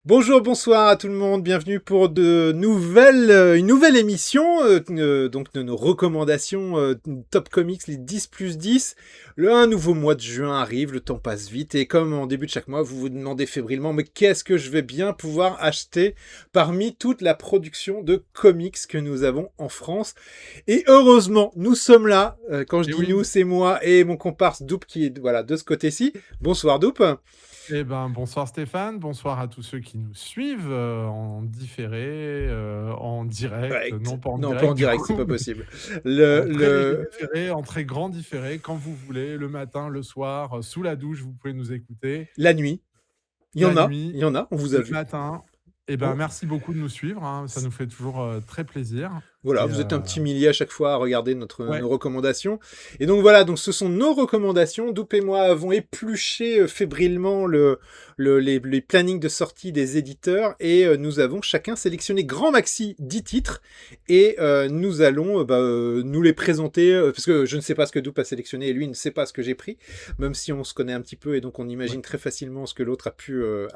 Bonjour, bonsoir à tout le monde, bienvenue pour une nouvelle émission donc de nos recommandations Top Comics, les 10+10. Un nouveau mois de juin arrive, le temps passe vite et comme en début de chaque mois, vous vous demandez fébrilement mais qu'est-ce que je vais bien pouvoir acheter parmi toute la production de comics que nous avons en France. Et heureusement, nous sommes là. Quand je Et dis oui, nous, c'est moi et mon comparse Doup qui est voilà, de ce côté-ci. Bonsoir Doup. bonsoir Stéphane, bonsoir à tous ceux qui nous suivent en différé, en direct, Direct. non pas en Non, pas en direct du direct, c'est coup, pas mais possible. en très léger Le différé, en très grand différé, quand vous voulez, le matin, le soir, sous la douche, vous pouvez nous écouter, La nuit, la nuit, il y en a, on vous a le vu. matin. On- Merci beaucoup de nous suivre, hein, ça nous fait toujours très plaisir. Voilà, Et vous êtes un petit millier à chaque fois à regarder ouais, nos recommandations. Et donc voilà, donc ce sont nos recommandations. Doup et moi avons épluché fébrilement les plannings de sortie des éditeurs et nous avons chacun sélectionné grand maxi 10 titres et nous allons nous les présenter parce que je ne sais pas ce que Doup a sélectionné et lui ne sait pas ce que j'ai pris, même si on se connaît un petit peu et donc on ouais. imagine très facilement ce que l'autre a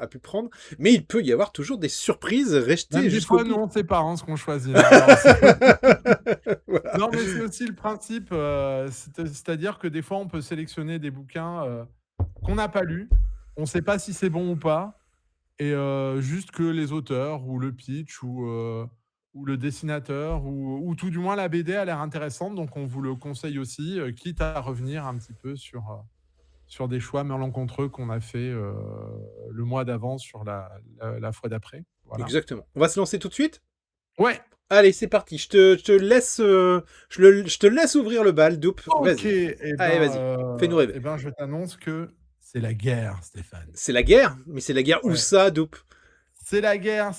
pu prendre. Mais il peut y avoir toujours des surprises restées Même des jusqu'au fois, nous, bout. on ne sait pas hein, ce qu'on choisit, hein, alors Voilà. non, mais c'est aussi le principe, c'est-à-dire que des fois, on peut sélectionner des bouquins, qu'on n'a pas lus. On ne sait pas si c'est bon ou pas et juste que les auteurs ou le pitch ou le dessinateur ou tout du moins la BD a l'air intéressante, donc on vous le conseille aussi, quitte à revenir un petit peu sur des choix malencontreux qu'on a fait, le mois d'avant sur la fois d'après. Voilà. Exactement. On va se lancer tout de suite. Ouais, Allez, c'est parti. Je te laisse, je te laisse ouvrir le bal, Doup. OK Vas-y. Allez, vas-y. Fais-nous rêver. je t'annonce que c'est la guerre, Stéphane. C'est la guerre? Mais c'est la guerre où Ouais. ça, Doup? C'est la guerre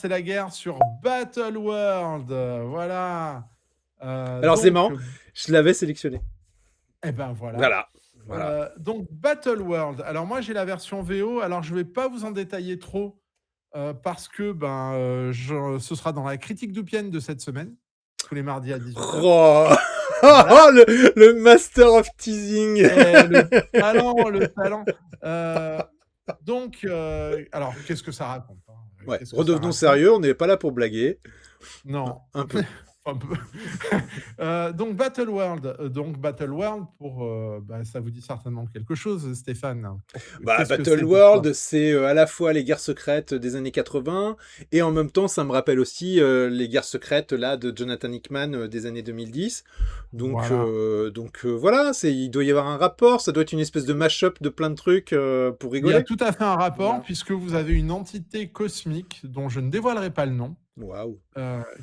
sur Battle World, voilà. Alors c'est marrant, je l'avais sélectionné. Voilà. Voilà. Voilà. Donc Battle World. Alors moi j'ai la version VO, alors je vais pas vous en détailler trop, parce que, ce sera dans la critique d'Oupienne de cette semaine, tous les mardis à 18h. Oh, Voilà. le master of teasing. Et le talent. Heu, alors qu'est-ce que ça raconte, hein? Ouais, Qu'est-ce que ça redevenons raconte? sérieux, on n'est pas là pour blaguer. Non. Un peu. Un peu. Donc Battle World pour, ça vous dit certainement quelque chose, Stéphane? Bah, Qu'est-ce que Battle c'est pour toi? World, c'est à la fois les guerres secrètes des années 80 et en même temps, ça me rappelle aussi les guerres secrètes là de Jonathan Hickman des années 2010. Voilà. Voilà, il doit y avoir un rapport, ça doit être une espèce de mash-up de plein de trucs pour Il y a rigoler. tout à fait un rapport Voilà. puisque vous avez une entité cosmique dont je ne dévoilerai pas le nom, Waouh.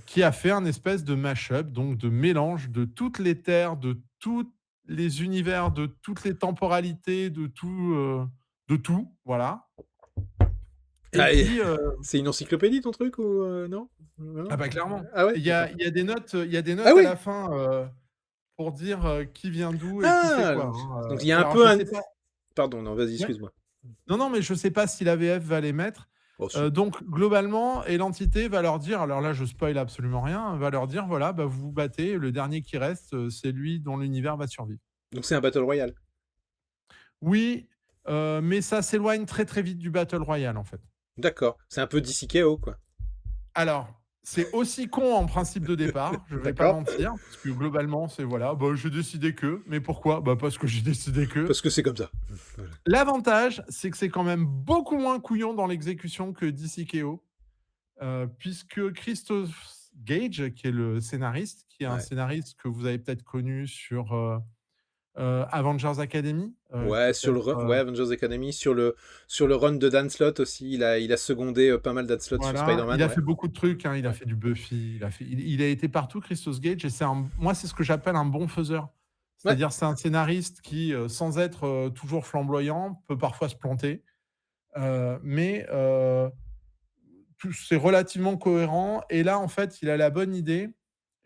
qui a fait un espèce de mash-up, donc de mélange de toutes les terres, de tous les univers, de toutes les temporalités, de tout, voilà. Et Ah, qui, c'est une encyclopédie ton truc ou non? Non. clairement. Ah ouais, d'accord. Il y a des Ah notes à oui. la fin, pour dire, qui vient d'où et qui fait Ah, quoi, hein, donc il y a un alors peu je un. sais pas Pardon, non, vas-y, ouais. excuse-moi. Non, non, mais je sais pas si la VF va les mettre. Oh si. Donc globalement et l'entité va leur dire alors là, je spoil absolument rien, va leur dire: «Voilà, vous vous battez, le dernier qui reste, c'est lui dont l'univers va survivre». Donc c'est un battle royale. Oui, mais ça s'éloigne très, très vite du battle royale, en fait. D'accord. C'est un peu DCKO quoi. Alors, c'est aussi con en principe de départ, je vais pas D'accord. mentir, parce que globalement, c'est voilà, j'ai décidé que, mais pourquoi? Parce que j'ai décidé que. Parce que c'est comme ça. Voilà. L'avantage, c'est que c'est quand même beaucoup moins couillon dans l'exécution que DCKO, puisque Christophe Gage, qui est le scénariste, qui est un Ouais. scénariste que vous avez peut-être connu sur, Avengers Academy, Ouais, sur le peut-être, run, ouais, Avengers Academy, sur le run de Dan Slott aussi, il a secondé pas mal Dan Slott sur voilà, il Spider-Man, a ouais. fait beaucoup de trucs, hein, il a Ouais. fait du Buffy, il a été partout Christos Gage et moi, c'est ce que j'appelle un bon faiseur. Ouais. C'est-à-dire, c'est un scénariste qui, sans être, toujours flamboyant, peut parfois se planter, mais tout c'est relativement cohérent et là, en fait, il a la bonne idée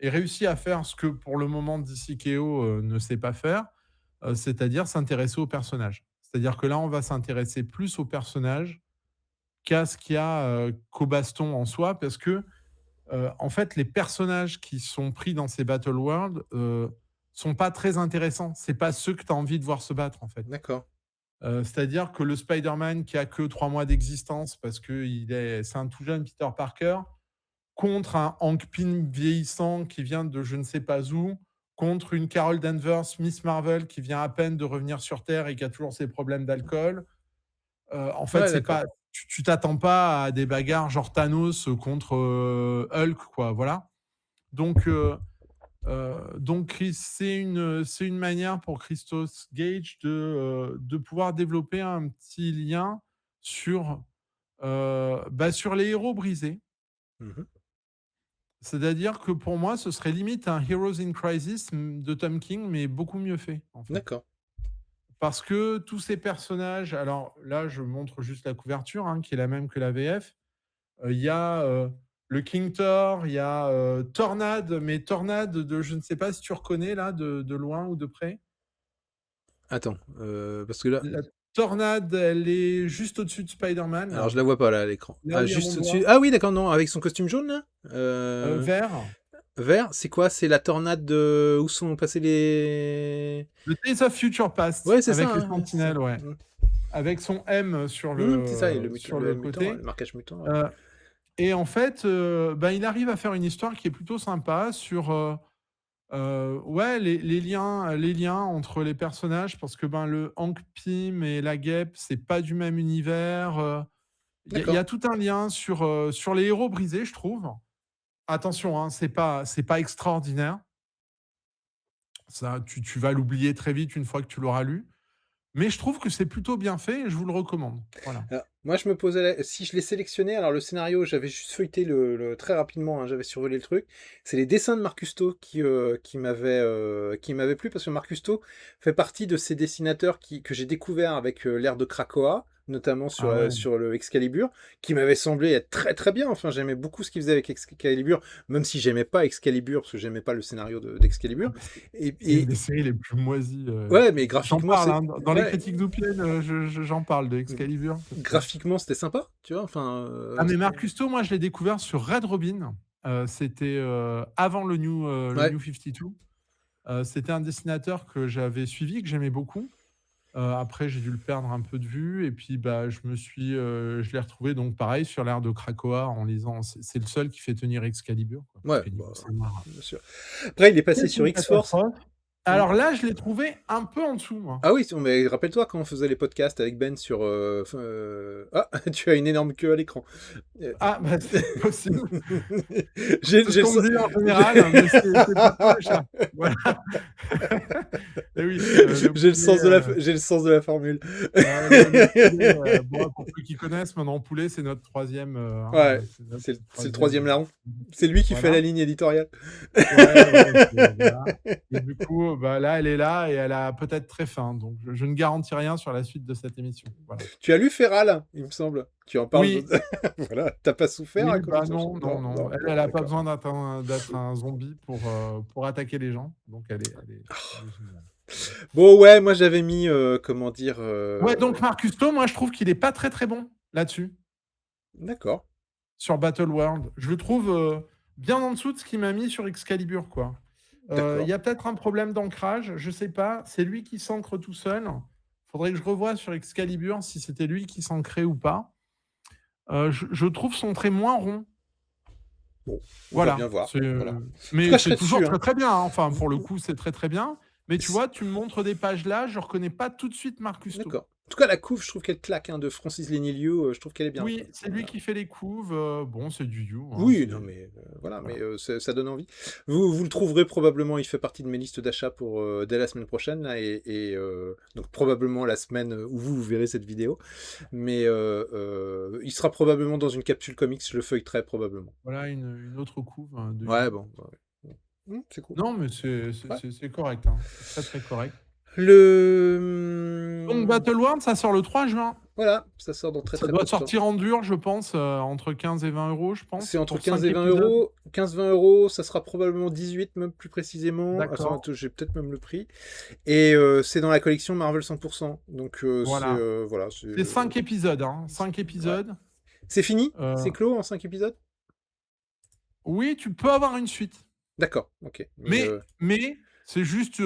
et réussit à faire ce que, pour le moment, DCKO, ne sait pas faire, c'est-à-dire s'intéresser aux personnages. C'est-à-dire que là, on va s'intéresser plus aux personnages qu'à ce qu'il y a, qu'au baston en soi parce que, en fait, les personnages qui sont pris dans ces battle world, sont pas très intéressants. C'est pas ceux que tu as envie de voir se battre, en fait. D'accord. C'est-à-dire que le Spider-Man qui a que 3 mois d'existence parce que c'est un tout jeune Peter Parker, contre un Hank Pym vieillissant qui vient de je ne sais pas où, contre une Carol Danvers, Miss Marvel, qui vient à peine de revenir sur Terre et qui a toujours ses problèmes d'alcool. En fait, Ouais, c'est d'accord. pas, tu t'attends pas à des bagarres genre Thanos contre Hulk, quoi. Voilà. Donc c'est une manière pour Christos Gage de pouvoir développer un petit lien sur les héros brisés. Mhm. C'est-à-dire que pour moi, ce serait limite un Heroes in Crisis de Tom King, mais beaucoup mieux fait, en fait. D'accord. Parce que tous ces personnages, alors là, je montre juste la couverture, hein, qui est la même que la VF. Il y a le King Thor, il y a Tornade, mais Tornade je ne sais pas si tu reconnais là, de loin ou de près. Attends, parce que là, La Tornade, elle est juste au-dessus de Spider-Man, alors là, je la vois pas là à l'écran. là Ah, où il y a mon juste au-dessus. doigt, Ah oui, d'accord, non, avec son costume jaune là. vert. Vert, c'est quoi? C'est la tornade de... Où sont passés les... Le Days of Future Past, Ouais, c'est ça, avec les hein, ouais, c'est ça. Sentinelles, ouais. Avec son M C'est ça, et sur le le mutant, côté. le marquage mutant. Ouais. Euh, et en fait, il arrive à faire une histoire qui est plutôt sympa sur ouais, les liens entre les personnages, parce que le Hank Pym et la Guêpe, c'est pas du même univers. Il y D'accord. a tout un lien sur les héros brisés, je trouve. Attention, hein, c'est pas extraordinaire. Ça, tu vas l'oublier très vite une fois que tu l'auras lu. Mais je trouve que c'est plutôt bien fait et je vous le recommande. Voilà. Alors, moi, je me posais si je l'ai sélectionné, alors le scénario, j'avais juste feuilleté très rapidement, hein, j'avais survolé le truc. C'est les dessins de Marc Cousteau qui m'avaient plu, parce que Marc Cousteau fait partie de ces dessinateurs que j'ai découvert avec l'ère de Krakoa, notamment Ah ouais. sur le Excalibur, qui m'avait semblé être très très bien. Enfin, j'aimais beaucoup ce qu'il faisait avec Excalibur, même si j'aimais pas Excalibur, parce que j'aimais pas le scénario d'Excalibur. C'est une des séries les plus moisies. Ouais, mais J'en graphiquement, parle, c'est... hein, dans les Ouais, critiques d'Oupienne, j'en parle de Excalibur. graphiquement, c'était sympa, tu vois. Enfin, Ah, mais Marc Cousteau, moi, je l'ai découvert sur Red Robin. C'était avant le ouais. New 52. C'était un dessinateur que j'avais suivi, que j'aimais beaucoup. Après, j'ai dû le perdre un peu de vue. Et puis, je l'ai retrouvé, donc pareil, sur l'ère de Krakoa en lisant. C'est le seul qui fait tenir Excalibur, quoi, parce Ouais, que bah, niveau scénar, bien sûr. Après, il est passé c'est sur une X-Force. catastrophe. Alors là, je l'ai trouvé un peu en dessous, moi. Ah oui, mais rappelle-toi quand on faisait les podcasts avec Ben sur... Ah, tu as une énorme queue à l'écran. Ah, c'est possible. J'ai C'est ce le qu'on sens... me dit en général, hein, mais c'est plutôt le chat. Voilà. Et oui, J'ai le sens de la... poulet, J'ai le sens de la formule. le poulet, bon, pour ceux qui connaissent, maintenant Poulet, c'est notre troisième. Ouais, C'est notre c'est le troisième. troisième larron. C'est lui qui fait la Voilà. ligne éditoriale. Voilà. Et du coup, là, elle est là et elle a peut-être très faim. Donc, je ne garantis rien sur la suite de cette émission. Voilà. Tu as lu Feral, il me semble. Tu en parles. Oui, Voilà, t'as pas souffert oui, à cause de son... non. Elle bon, n'a pas d'accord. besoin d'être un zombie pour attaquer les gens. Donc, elle est géniale. Bon, ouais, moi j'avais mis, comment dire... Ouais, donc Marc Cousteau, moi, je trouve qu'il est pas très très bon là-dessus, D'accord. sur Battle World. Je le trouve bien en dessous de ce qu'il m'a mis sur Excalibur, quoi. Il D'accord. y a peut-être un problème d'ancrage, je sais pas. C'est lui qui s'ancre tout seul. Faudrait que je revoie sur Excalibur si c'était lui qui s'ancrait ou pas. Je trouve son trait moins rond. Bon, on va Voilà. bien voir. Voilà. En tout Mais cas, je c'est serais toujours dessus. Hein. très très bien, hein. Enfin, pour le coup, c'est très très bien. Mais tu vois, tu me montres des pages là, je reconnais pas tout de suite Marc Cousteau. D'accord. En tout cas, la couve, je trouve qu'elle claque, hein, de Francis Léniliou, je trouve qu'elle est bien. Oui, Quoi. c'est lui qui fait les couves. Bon, c'est du you, hein, Oui, non, mais voilà, voilà. mais ça donne envie. Vous le trouverez probablement, il fait partie de mes listes d'achat pour dès la semaine prochaine, là, donc probablement la semaine où vous verrez cette vidéo. Mais il sera probablement dans une capsule comics, je le feuilleterai probablement. Voilà une autre couve de Ouais, you. bon. Ouais. C'est cool. Non, mais Ouais. c'est correct, hein. C'est très très correct. Donc Le... Battleworld, ça sort le 3 juin. Voilà, ça sort dans très Ça très peu doit de temps. sortir en dur, je pense, entre 15 et 20 euros, je pense. C'est entre pour 15 5 et 20 épisodes. euros. 15-20 euros, ça sera probablement 18, même plus précisément. D'accord. Attends, j'ai peut-être même le prix. Et c'est dans la collection Marvel 100%. Donc Voilà. voilà. C'est 5 épisodes, hein. 5 épisodes. Ouais. C'est fini Euh, C'est clos en 5 épisodes Oui, tu peux avoir une suite. D'accord, ok. Mais c'est juste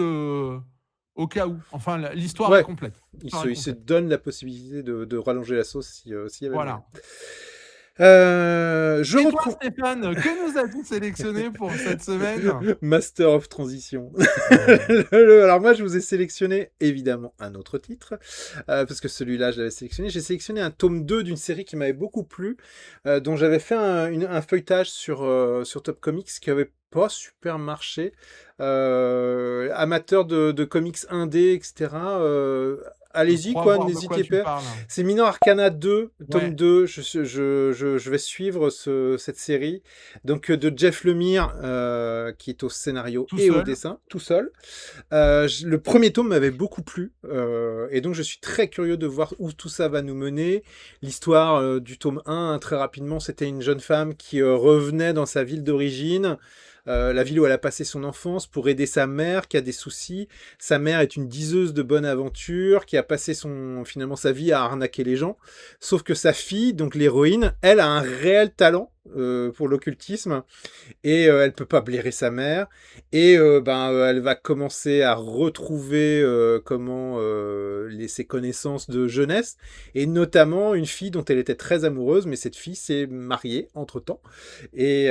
au cas où. Enfin, l'histoire est Ouais, complète. il L'histoire se, est il se complète. donne la possibilité de rallonger la sauce s'il y avait moyen. Voilà. Je Et toi, reprends. Stéphane, que nous as-tu sélectionné pour cette semaine? Master of Transition. Ouais. Alors moi, je vous ai sélectionné évidemment un autre titre, parce que celui-là, je l'avais sélectionné. J'ai sélectionné un tome 2 d'une série qui m'avait beaucoup plu, dont j'avais fait un feuilletage sur Top Comics qui avait pas super marché. Amateur de comics indé, etc. Je Allez-y, crois quoi, voir de quoi n'hésitez tu pas. parles. C'est Minor Arcana 2, tome Ouais, 2. Je vais suivre cette série. Donc de Jeff Lemire, qui est au scénario tout et au seul. dessin, tout seul. Le premier tome m'avait beaucoup plu, et donc je suis très curieux de voir où tout ça va nous mener. L'histoire du tome 1, très rapidement, c'était une jeune femme qui revenait dans sa ville d'origine, la ville où elle a passé son enfance, pour aider sa mère qui a des soucis. Sa mère est une diseuse de bonne aventure qui a passé finalement sa vie à arnaquer les gens. Sauf que sa fille, donc l'héroïne, elle a un réel talent pour l'occultisme, et elle peut pas blairer sa mère, et elle va commencer à retrouver ses connaissances de jeunesse, et notamment une fille dont elle était très amoureuse, mais cette fille s'est mariée entre temps, et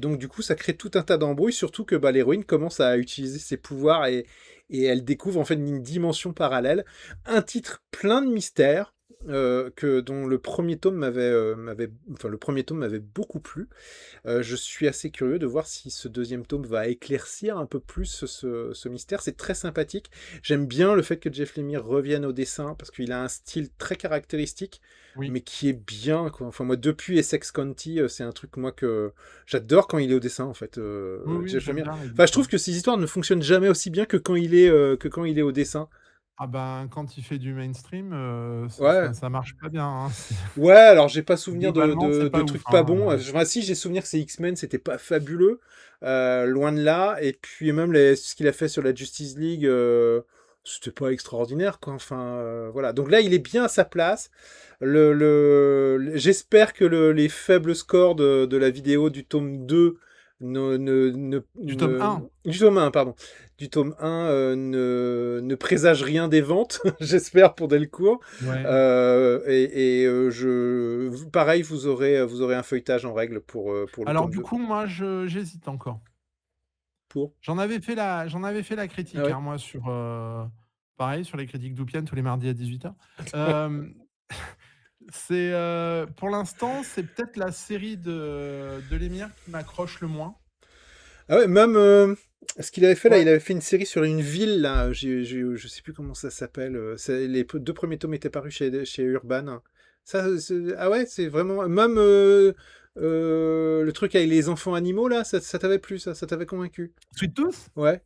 donc du coup ça crée tout un tas d'embrouilles, surtout que l'héroïne commence à utiliser ses pouvoirs, et elle découvre en fait une dimension parallèle, un titre plein de mystères, dont le premier tome m'avait beaucoup plu. Je suis assez curieux de voir si ce deuxième tome va éclaircir un peu plus ce mystère. C'est très sympathique. J'aime bien le fait que Jeff Lemire revienne au dessin, parce qu'il a un style très caractéristique, Oui. mais qui est bien, quoi. Enfin, moi, depuis Essex County, c'est un truc, moi, que j'adore quand il est au dessin, en fait, Oui, oui, Jeff j'aime Lemire. bien les Enfin, je dessins. trouve que ces histoires ne fonctionnent jamais aussi bien que quand il est au dessin. Ah ben, quand il fait du mainstream, Ouais, ça marche pas bien, hein. ouais, alors j'ai pas souvenir Globalement, c'est de pas ouf, trucs pas hein. bons. Enfin, si, j'ai souvenir que ces X-Men, c'était pas fabuleux, loin de là. Et puis même ce qu'il a fait sur la Justice League, c'était pas extraordinaire, quoi. Enfin, voilà. Donc là, il est bien à sa place. J'espère que les faibles scores de la vidéo du tome 2 Du tome 1. du tome 1, pardon. Du tome 1 ne présage rien des ventes, j'espère, pour Delcourt. Ouais. Pareil, vous aurez un feuilletage en règle pour le Alors tome du 2. coup, moi, j'hésite encore. Pour? J'en avais fait la Ah critique, ouais? hein, moi, pareil, sur les critiques d'Oupiane tous les mardis à 18h. Hem, pour l'instant, c'est peut-être la série de Lemire qui m'accroche le moins. Ah ouais, même ce qu'il avait fait là, Ouais. il avait fait une série sur une ville là. Je sais plus comment ça s'appelle. Les deux premiers tomes étaient parus chez Urban. Ah ouais, c'est vraiment. Même le truc avec les enfants animaux là, ça t'avait plu, ça t'avait convaincu? Sweet Tooth? Ouais.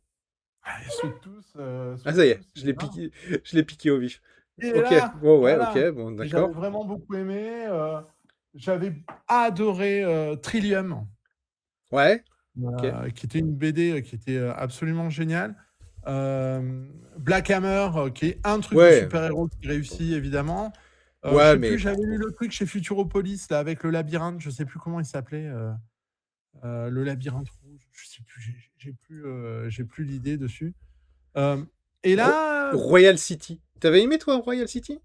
Ah, Sweet Tooth, Ah Sweet ça y est, Tooth, il est là. je l'ai piqué au vif. Il est Ok, là! bon ouais, ok, Voilà! bon Et j'avais d'accord. vraiment beaucoup aimé, j'avais adoré, Trillium. Ouais, ok. Qui était une BD qui était absolument géniale. Black Hammer, qui est un truc de Ouais, super-héros qui réussit évidemment. Je ouais, sais plus, mais j'avais lu le truc chez Futuropolis là avec le labyrinthe, je sais plus comment il s'appelait, le labyrinthe rouge, je sais plus, j'ai plus l'idée dessus. Et là, Royal City. T'avais aimé toi Royal City?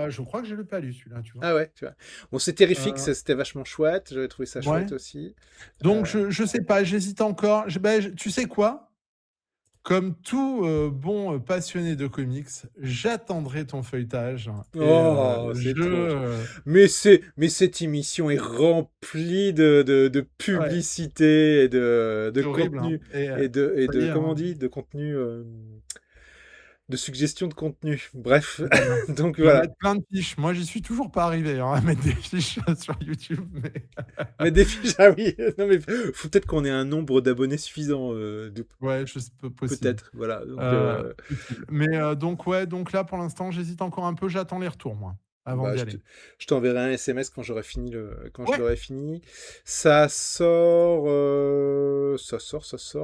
je crois que je l'ai pas lu celui-là, tu vois. Ah ouais, tu vois. Bon, c'est terrifique, Euh, c'était vachement chouette, j'avais trouvé ça ouais. chouette aussi. Donc Euh, je sais pas, j'hésite encore. Tu sais quoi? Comme tout bon passionné de comics, j'attendrai ton feuilletage et Oh, c'est je trop gentil. Mais cette émission est remplie de ouais, publicité, et de c'est horrible, hein, contenu, et et ça y est, comment on hein, dit, de contenu, de suggestions de contenu. Bref, voilà. donc Je vais voilà. mettre plein de fiches. Moi, j'y suis toujours pas arrivé, hein, à mettre des fiches sur YouTube, mais Mais des fiches, ah oui, non mais faut peut-être qu'on ait un nombre d'abonnés suffisant, ouais, je sais possible, peut-être, voilà. Donc, possible. Mais donc ouais, donc là, pour l'instant, j'hésite encore un peu, j'attends les retours moi, avant bah, d'y aller. je t'enverrai un SMS quand je Ouais! l'aurai fini. Ça sort,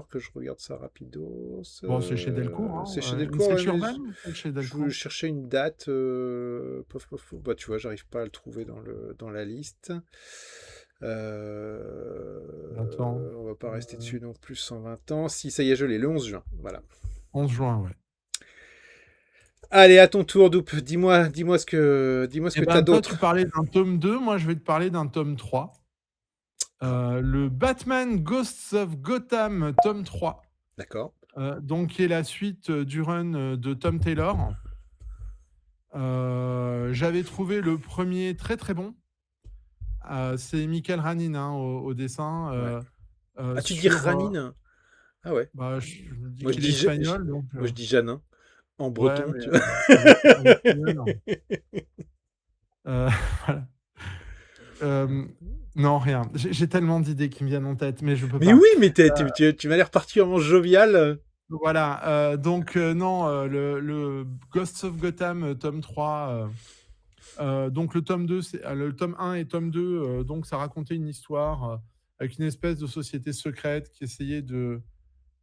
que je regarde ça rapidos. Bon, c'est chez Delcourt, C'est chez hein, une Delcourt, ouais, Sketch mais Urban ou c'est chez je Delcourt? cherchais une date. Pof, pof, pof. Bah, tu vois, j'arrive pas à le trouver dans la liste. Attends, On va pas rester heu, dessus non plus 120 ans. Si, ça y est, je l'ai, le 11 juin. Voilà. 11 juin, ouais. Allez, à ton tour, Doup. Dis-moi ce que Eh t'as ben, toi, tu d'autre. parlais d'un tome 2, moi, je vais te parler d'un tome 3. Le Batman Ghosts of Gotham, tome 3. D'accord. Donc, qui est la suite du run de Tom Taylor. J'avais trouvé le premier très très bon. C'est Michael Ranin au dessin. Tu dis Sur. Ranin? Ah ouais. Je me dis Moi je qu'il est dis espagnol, donc. moi je dis Janin en Ouais, breton. mais Tu vois. en espagnol. Voilà. Non, rien. J'ai tellement d'idées qui me viennent en tête, mais je peux Mais pas. oui, mais tu m'as l'air particulièrement jovial. Voilà. Donc, non, le Ghosts of Gotham, tome 3. Donc, le tome 2, le tome 1 et tome 2, donc, ça racontait une histoire avec une espèce de société secrète qui essayait de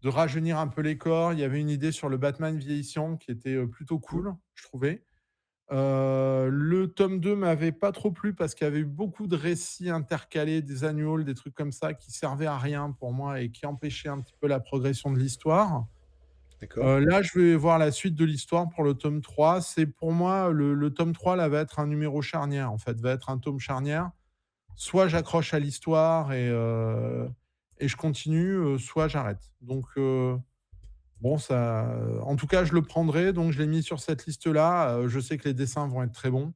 rajeunir un peu les corps. Il y avait une idée sur le Batman vieillissant qui était plutôt cool, je trouvais. Le tome 2 m'avait pas trop plu parce qu'il y avait eu beaucoup de récits intercalés, des annuals, des trucs comme ça qui servaient à rien pour moi et qui empêchaient un petit peu la progression de l'histoire. D'accord. Là, je vais voir la suite de l'histoire pour le tome 3. C'est pour moi, le tome 3 là, va être un numéro charnière, en fait, va être un tome charnière. Soit j'accroche à l'histoire et je continue, soit j'arrête. Donc, bon, ça, en tout cas, je le prendrai, donc je l'ai mis sur cette liste-là. Je sais que les dessins vont être très bons.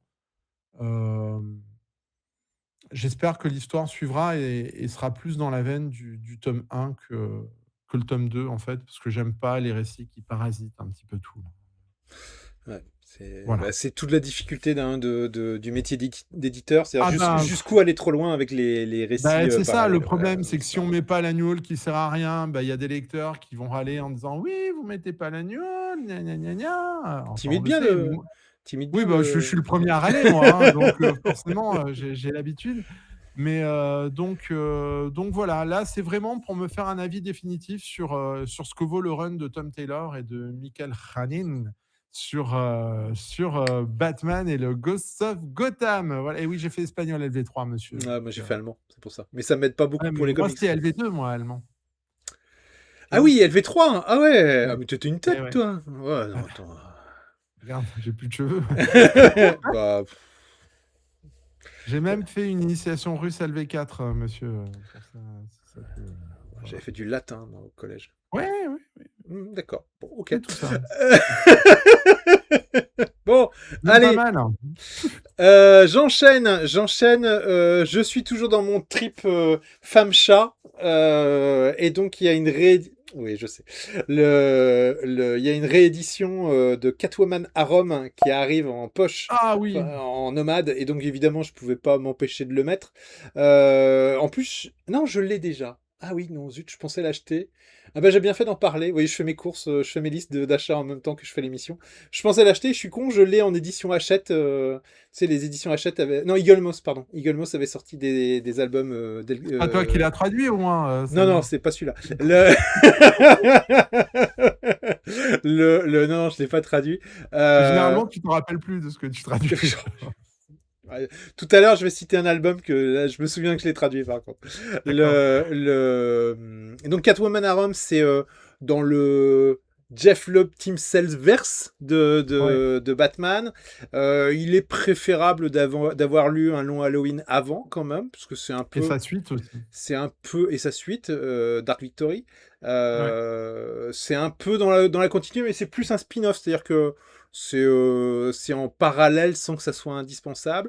J'espère que l'histoire suivra et sera plus dans la veine du tome 1 que le tome 2, en fait, parce que j'aime pas les récits qui parasitent un petit peu tout. Ouais, Voilà. c'est toute la difficulté du métier d'éditeur, Ah c'est-à-dire ben, jusqu'où aller trop loin avec les récits c'est ça le parallèles. problème, c'est que si on met pas l'annual qui sert à rien, il y a des lecteurs qui vont râler en disant oui, vous mettez pas l'annual, gna gna gna gna. Enfin, on T'imites le bien sait. Mais moi, oui, je suis le premier à râler, moi, hein, donc forcément, j'ai l'habitude. Mais donc voilà, là, c'est vraiment pour me faire un avis définitif sur ce que vaut le run de Tom Taylor et de Michael Ranin sur Batman et le Ghosts of Gotham. Voilà. Et oui, j'ai fait espagnol LV3, monsieur. Ah, moi j'ai fait allemand, c'est pour ça. Mais ça m'aide pas beaucoup Ouais, pour mais les moi, comics. c'était LV2, moi, allemand. Et Ah oui, oui. LV3. Ah ouais. Ouais. Ah mais t'étais une Eh tête, ouais. toi. Ouais, non, Ah, attends. regarde, j'ai plus de cheveux. Bah, J'ai même fait une initiation russe LV4, monsieur. Pour ça, c'est ça que, j'avais voilà. fait du latin moi, au collège. Ouais, D'accord. Bon, ok. c'est tout ça. Bon, Même pas allez. mal, hein. J'enchaîne. Je suis toujours dans mon trip femme-chat. Et donc, il y a une Oui, je sais. Il y a une réédition de Catwoman à Rome qui arrive en poche, Ah oui. en nomade. Et donc, évidemment, je pouvais pas m'empêcher de le mettre. En plus, non, je l'ai déjà. Ah oui, non, zut, je pensais l'acheter. Ah bah j'ai bien fait d'en parler. Vous voyez, je fais mes courses, je fais mes listes d'achats en même temps que je fais l'émission. Je pensais l'acheter, je suis con, je l'ai en édition Hachette. Tu sais, les éditions Hachette avaient... Non, Eagle Moss, pardon. Eagle Moss avait sorti des albums... C'est pas toi qui l'as traduit au moins, Non, non, celle-là. c'est pas celui-là. Non, je l'ai pas traduit. Généralement, tu te rappelles plus de ce que tu traduis. Ouais, tout à l'heure, je vais citer un album que là, je me souviens que je l'ai traduit par contre. D'accord. Et donc Catwoman à Rome, c'est dans le Jeff Loeb Team Sales verse Ouais. de Batman. Il est préférable d'avoir lu un long Halloween avant quand même, parce que c'est un Et peu, sa suite aussi. et sa suite, Dark Victory. Ouais. C'est un peu dans la continuité, mais c'est plus un spin-off, c'est-à-dire que c'est en parallèle sans que ça soit indispensable.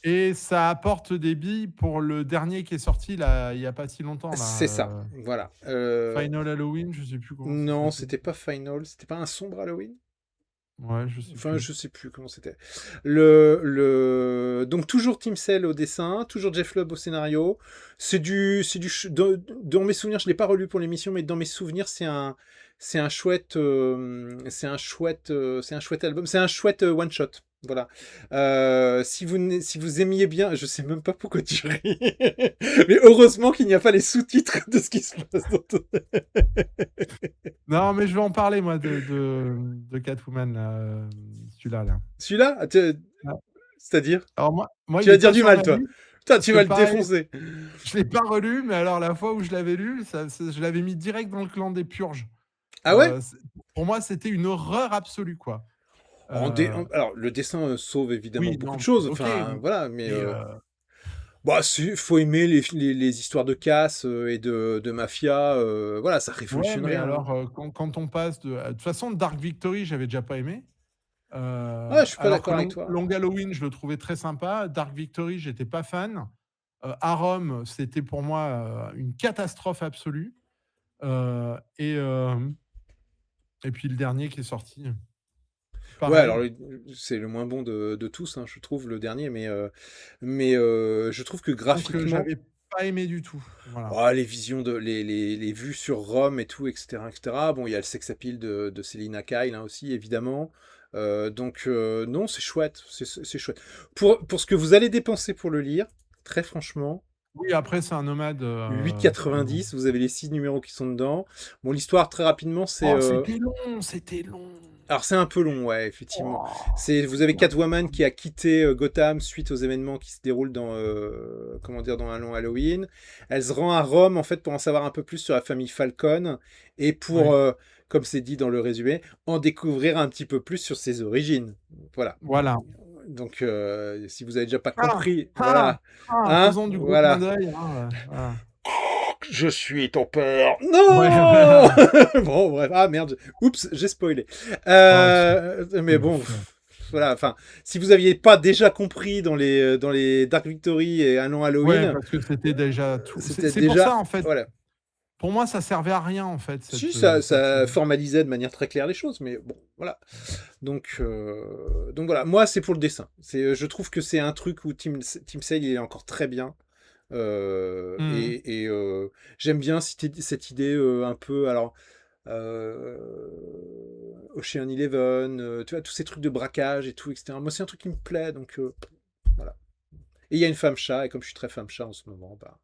Et ça apporte des billes pour le dernier qui est sorti là, il y a pas si longtemps là. C'est ça, voilà. Final Halloween, je sais plus comment ça Non, s'appelle. c'était pas Final, c'était pas un sombre Halloween. Ouais, je sais Enfin, plus. je sais plus comment c'était. Donc toujours Tim Sale au dessin, toujours Jeff Loeb au scénario. Dans mes souvenirs, je l'ai pas relu pour l'émission, mais dans mes souvenirs, c'est un chouette album, c'est un chouette one shot. Voilà. Si vous aimiez bien, je sais même pas pourquoi tu ris, mais heureusement qu'il n'y a pas les sous-titres de ce qui se passe. Non, mais je vais en parler moi de Catwoman là, celui-là là. Celui-là, Ouais. c'est-à-dire, Alors moi, tu il vas est dire pas du sur mal, ma toi. liste Putain, parce tu que vas le pareil, défoncer. je l'ai pas relu, mais alors la fois où je l'avais lu, je l'avais mis direct dans le clan des purges. Ah ouais? Pour moi, c'était une horreur absolue, quoi. Alors, le dessin sauve évidemment Oui, beaucoup de non, choses, OK, enfin, oui, voilà, mais mais bah, faut aimer les histoires de casse et de mafia, voilà, ça ouais, révolutionne mais rien, hein. alors, quand on passe de toute façon, Dark Victory, j'avais déjà pas aimé. Ouais, je suis pas Alors que d'accord avec toi. Long Halloween, je le trouvais très sympa. Dark Victory, j'étais pas fan. Arum, c'était pour moi, une catastrophe absolue. Et puis le dernier qui est sorti, Ouais, pareil. alors c'est le moins bon de tous, hein, je trouve, le dernier, mais je trouve que Donc graphiquement, j'avais pas aimé du tout. Voilà. oh, les visions les vues sur Rome et tout, etc., etc. Bon, il y a le sex appeal de Selina Kyle, hein, aussi, évidemment. Donc, non, c'est chouette, c'est chouette. Pour ce que vous allez dépenser pour le lire, très franchement, Oui, après c'est un nomade, c'est un nomade. 8,90, vous avez les 6 numéros qui sont dedans. Bon, l'histoire, très rapidement, c'est... Oh, c'était long, c'était long. Alors c'est un peu long, ouais, effectivement. Oh, Vous avez c'était un Catwoman qui a quitté Gotham suite aux événements qui se déroulent dans, comment dire, dans un long Halloween. Elle se rend à Rome en fait pour en savoir un peu plus sur la famille Falcone et pour, oui, comme c'est dit dans le résumé, en découvrir un petit peu plus sur ses origines. Voilà. voilà. Donc si vous avez déjà pas Ah! compris, Ah! voilà, Ah! hein, Faisons du gros clin voilà. d'œil, hein, voilà. Je suis ton père. Ouais, Non. voilà. Bon, bref. Ah merde. Oups, j'ai spoilé. Oh, Mais bon, voilà. Enfin, si vous aviez pas déjà compris dans les Dark Victory et Un an ouais, Halloween, parce que c'était déjà tout. c'était C'est pour ça, déjà, en fait. voilà. Pour moi, ça servait à rien, en fait, Si cette ça série. formalisait de manière très claire les choses, mais bon, voilà. Donc voilà. Moi, c'est pour le dessin. Je trouve que c'est un truc où Tim Sale il est encore très bien. Mmh. J'aime bien cette idée un peu, alors, Ocean Eleven, tu vois, tous ces trucs de braquage et tout, etc. Moi, c'est un truc qui me plaît, donc voilà. Et il y a une femme chat, et comme je suis très femme chat en ce moment, bah,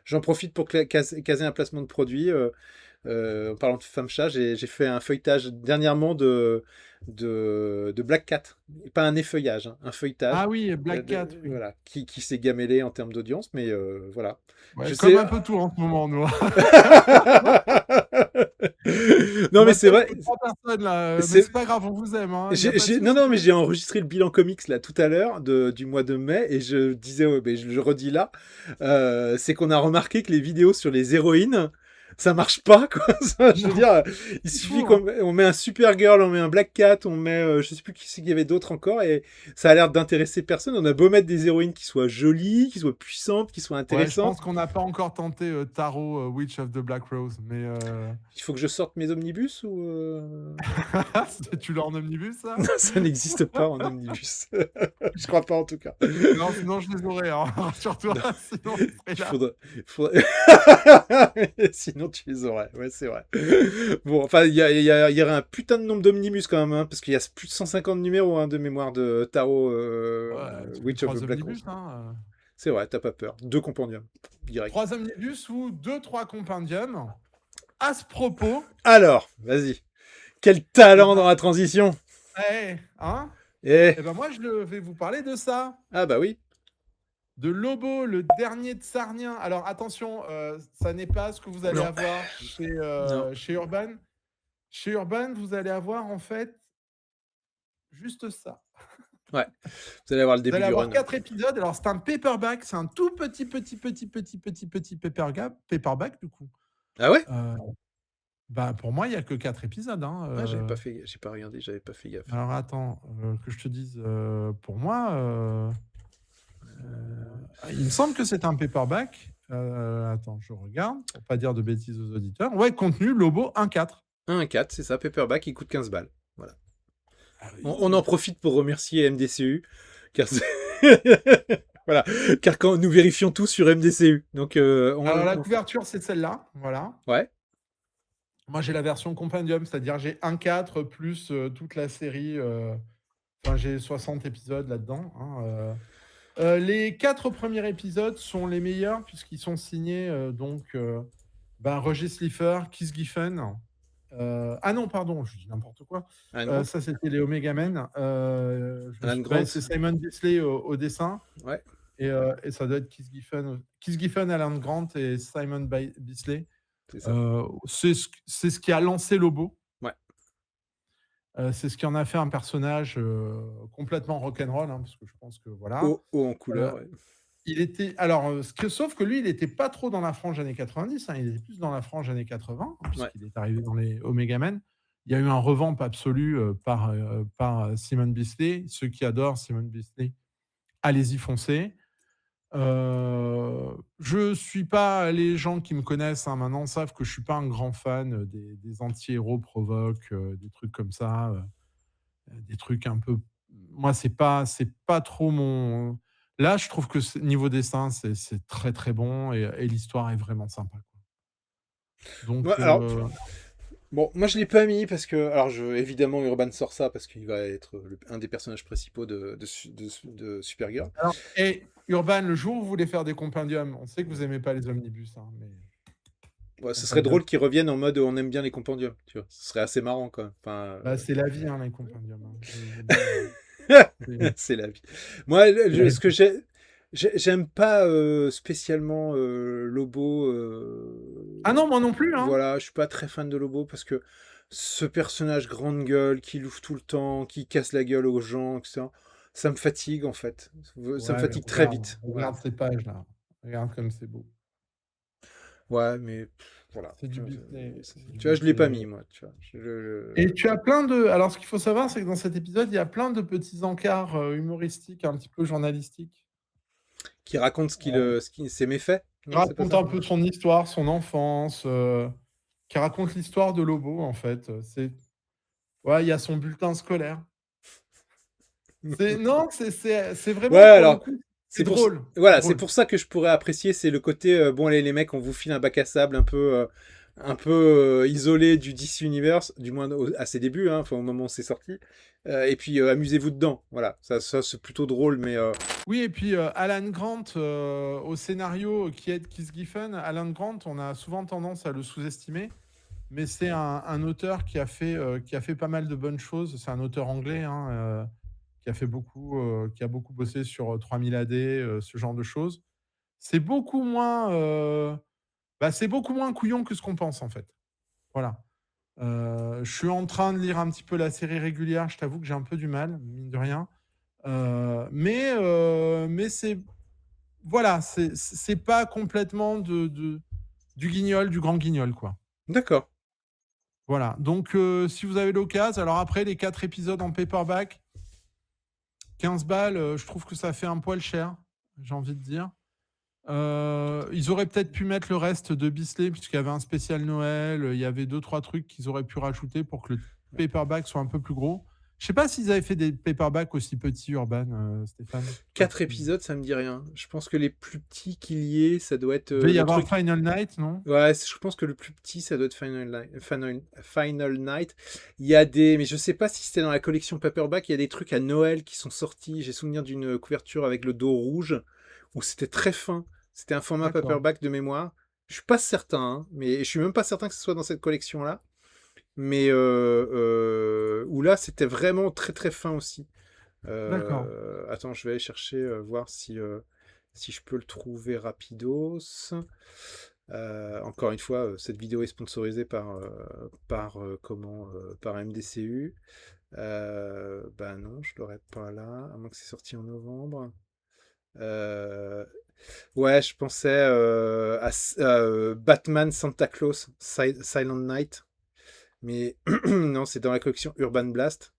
j'en profite pour caser un placement de produit. En parlant de femme chat, j'ai fait un feuilletage dernièrement de Black Cat. Pas un effeuillage, hein, un feuilletage. Ah oui, Black Cat, oui. Voilà, qui s'est gamellé en termes d'audience, mais voilà. Ouais, Je comme sais. un peu tout en ce moment, nous. Non, On mais a c'est peut-être vrai. que 3 personnes là, mais C'est c'est pas grave, on vous aime, hein, il y a pas de Non, souci. non, mais j'ai enregistré le bilan comics là tout à l'heure du mois de mai et je disais, ouais, mais je le redis là, c'est qu'on a remarqué que les vidéos sur les héroïnes, ça marche pas quoi. Je veux Non, dire, il c'est suffit fou, hein. on met un Supergirl, on met un Black Cat, on met, je sais plus qui c'est qu'il y avait d'autres encore et ça a l'air d'intéresser personne. On a beau mettre des héroïnes qui soient jolies, qui soient puissantes, qui soient Ouais, je intéressantes. pense qu'on n'a pas encore tenté, Taro, Witch of the Black Rose, mais Il faut que je sorte mes omnibus ou tu l'as en omnibus, ça? Non, ça n'existe pas en omnibus. Je crois pas en tout cas. Non, sinon je les aurais, hein, rassure-toi, Non, sinon je serais il là. faudrait... Sinon, tu les aurais. Ouais, c'est vrai. Bon, enfin, il y aurait un putain de nombre d'omnibus quand même, hein, parce qu'il y a plus de 150 numéros hein, de mémoire de Taro Ouais, tu fais Witch of the 3 Black Rose. omnibus, hein. C'est vrai, t'as pas peur. 2 compendiums, direct. 3 omnibus ou 2-3 compendiums. À ce propos, Alors, vas-y. Quel eh talent ben, dans la transition. hein? Eh. Eh ben moi, vais vous parler de ça. Ah bah oui. De Lobo, le dernier Tsarnien. Alors attention, ça n'est pas ce que vous allez Non. avoir Non. chez Urban. Chez Urban, vous allez avoir en fait juste ça. Ouais. Vous allez avoir le Vous début allez du avoir run. 4 épisodes. Alors c'est un paperback, c'est un tout petit paperback du coup. Ah ouais. Euh, Bah pour moi, il y a que 4 épisodes, hein. Ah, j'ai pas regardé, j'avais pas fait gaffe. Alors attends, que je te dise, pour moi, il me semble que c'est un paperback. Attends, je regarde pour pas dire de bêtises aux auditeurs. Ouais, contenu Lobo 1.4. 1,4, c'est ça, paperback, il coûte 15 balles. Voilà. Ah On oui. en profite pour remercier MDCU, car voilà, car quand nous vérifions tout sur MDCU, donc Alors la couverture, c'est celle-là, voilà. ouais, Moi, j'ai la version compendium, c'est-à-dire j'ai 1.4 plus toute la série. Enfin, j'ai 60 épisodes là-dedans, hein. Les 4 premiers épisodes sont les meilleurs puisqu'ils sont signés Roger Slifer, Keith Giffen. Ah non, pardon, je dis n'importe quoi. Alan Grant, Ça, c'était les Omega Men. Alan Grant, C'est Simon Bisley au dessin. ouais, Et ça doit être Keith Giffen, Alan Grant et Simon Bisley. c'est ça, C'est ce qui a lancé Lobo. ouais, C'est ce qui en a fait un personnage, complètement rock'n'roll, hein, parce que je pense que voilà. Haut en Heu, couleur, ouais. il était alors, sauf que lui, il était pas trop dans la frange années 90, hein, il était plus dans la frange années 80, Ouais. puisqu'il est arrivé dans les Omega Men. Il y a eu un revamp absolu, par Simon Bisley. Ceux qui adorent Simon Bisley, allez-y, foncez. Je suis pas les gens qui me connaissent, hein, maintenant savent que je suis pas un grand fan, des anti-héros provoques, des trucs comme ça, des trucs un peu moi c'est pas trop mon là, je trouve que niveau dessin, c'est très, très bon et l'histoire est vraiment sympa, quoi. Ouais, Donc alors, bon, moi je l'ai pas mis parce que, alors évidemment Urban sort ça parce qu'il va être un des personnages principaux de Supergirl. alors Urban, le jour où vous voulez faire des compendiums, on sait que vous aimez pas les omnibus, hein, mais Ouais, ce serait compendium, drôle qu'ils reviennent en mode on aime bien les compendiums, tu vois. Ce serait assez marrant quand même. Enfin, bah, c'est la vie, hein, les compendiums, hein. Je veux dire, c'est c'est la vie. Moi, c'est la ce que vie. j'aime pas spécialement Lobo. Ah non, moi non plus, hein. Voilà, je suis pas très fan de Lobo parce que ce personnage grande gueule qui loue tout le temps, qui casse la gueule aux gens, etc. Ça me fatigue en fait. Ça me Ouais, mais fatigue très regarde, vite. Voilà. regarde ces pages-là. Regarde comme c'est beau. Ouais, mais voilà. C'est du Disney, c'est du Tu vois, je l'ai pas Disney. mis moi. Tu vois. Et tu as plein de alors ce qu'il faut savoir, c'est que dans cet épisode, il y a plein de petits encarts, humoristiques, un petit peu journalistiques. Qui raconte ses méfaits. Qui Non, c'est pas raconte ça? un peu son histoire, son enfance, qui raconte l'histoire de Lobo, en fait, c'est ouais, il y a son bulletin scolaire. C'est non, c'est Ouais, vraiment pour le alors, coup, c'est c'est pour, drôle, c'est voilà, c'est drôle. pour ça que je pourrais apprécier, c'est le côté, bon, allez, les mecs, on vous file un bac à sable un peu isolé du DC Universe, du moins à ses débuts, hein, enfin, au moment où c'est sorti. Et puis, amusez-vous dedans. Voilà, ça c'est plutôt drôle, mais Oui et puis, Alan Grant, au scénario qui aide Keith Giffen, Alan Grant, on a souvent tendance à le sous-estimer, mais c'est un auteur qui a fait pas mal de bonnes choses. C'est un auteur anglais, hein, qui a beaucoup bossé sur, 3000 AD, ce genre de choses. C'est beaucoup moins, c'est beaucoup moins couillon que ce qu'on pense, en fait. Voilà. Je suis en train de lire un petit peu la série régulière, je t'avoue que j'ai un peu du mal, mine de rien. Mais c'est voilà, c'est pas complètement du guignol, du grand guignol, quoi. d'accord. Voilà, donc si vous avez l'occasion, alors après les 4 épisodes en paperback, 15 balles, je trouve que ça fait un poil cher, j'ai envie de dire. Ils auraient peut-être pu mettre le reste de Bisley puisqu'il y avait un spécial Noël, il y avait deux trois trucs qu'ils auraient pu rajouter pour que le paperback soit un peu plus gros. Je sais pas s'ils avaient fait des paperbacks aussi petits, Urban, Stéphane? Je sais pas 4 si épisodes, ça me dit rien. Je pense que les plus petits qu'il y ait, ça doit être il devait y le avoir truc. Final Night, non? Ouais, je pense que le plus petit, ça doit être Final Night. Il y a des, mais je sais pas si c'était dans la collection Paperback, il y a des trucs à Noël qui sont sortis. J'ai souvenir d'une couverture avec le dos rouge, où c'était très fin. C'était un format D'accord, Paperback de mémoire. Je suis pas certain, hein, mais je suis même pas certain que ce soit dans cette collection-là. Mais où là, c'était vraiment très très fin aussi. d'accord. Attends, je vais aller chercher, voir si je peux le trouver rapidos. Encore une fois, cette vidéo est sponsorisée par MDCU. Bah non, je l'aurais pas là, à moins que c'est sorti en novembre. Euh, ouais, je pensais à Batman Santa Claus Silent Night, mais non, c'est dans la collection Urban Blast.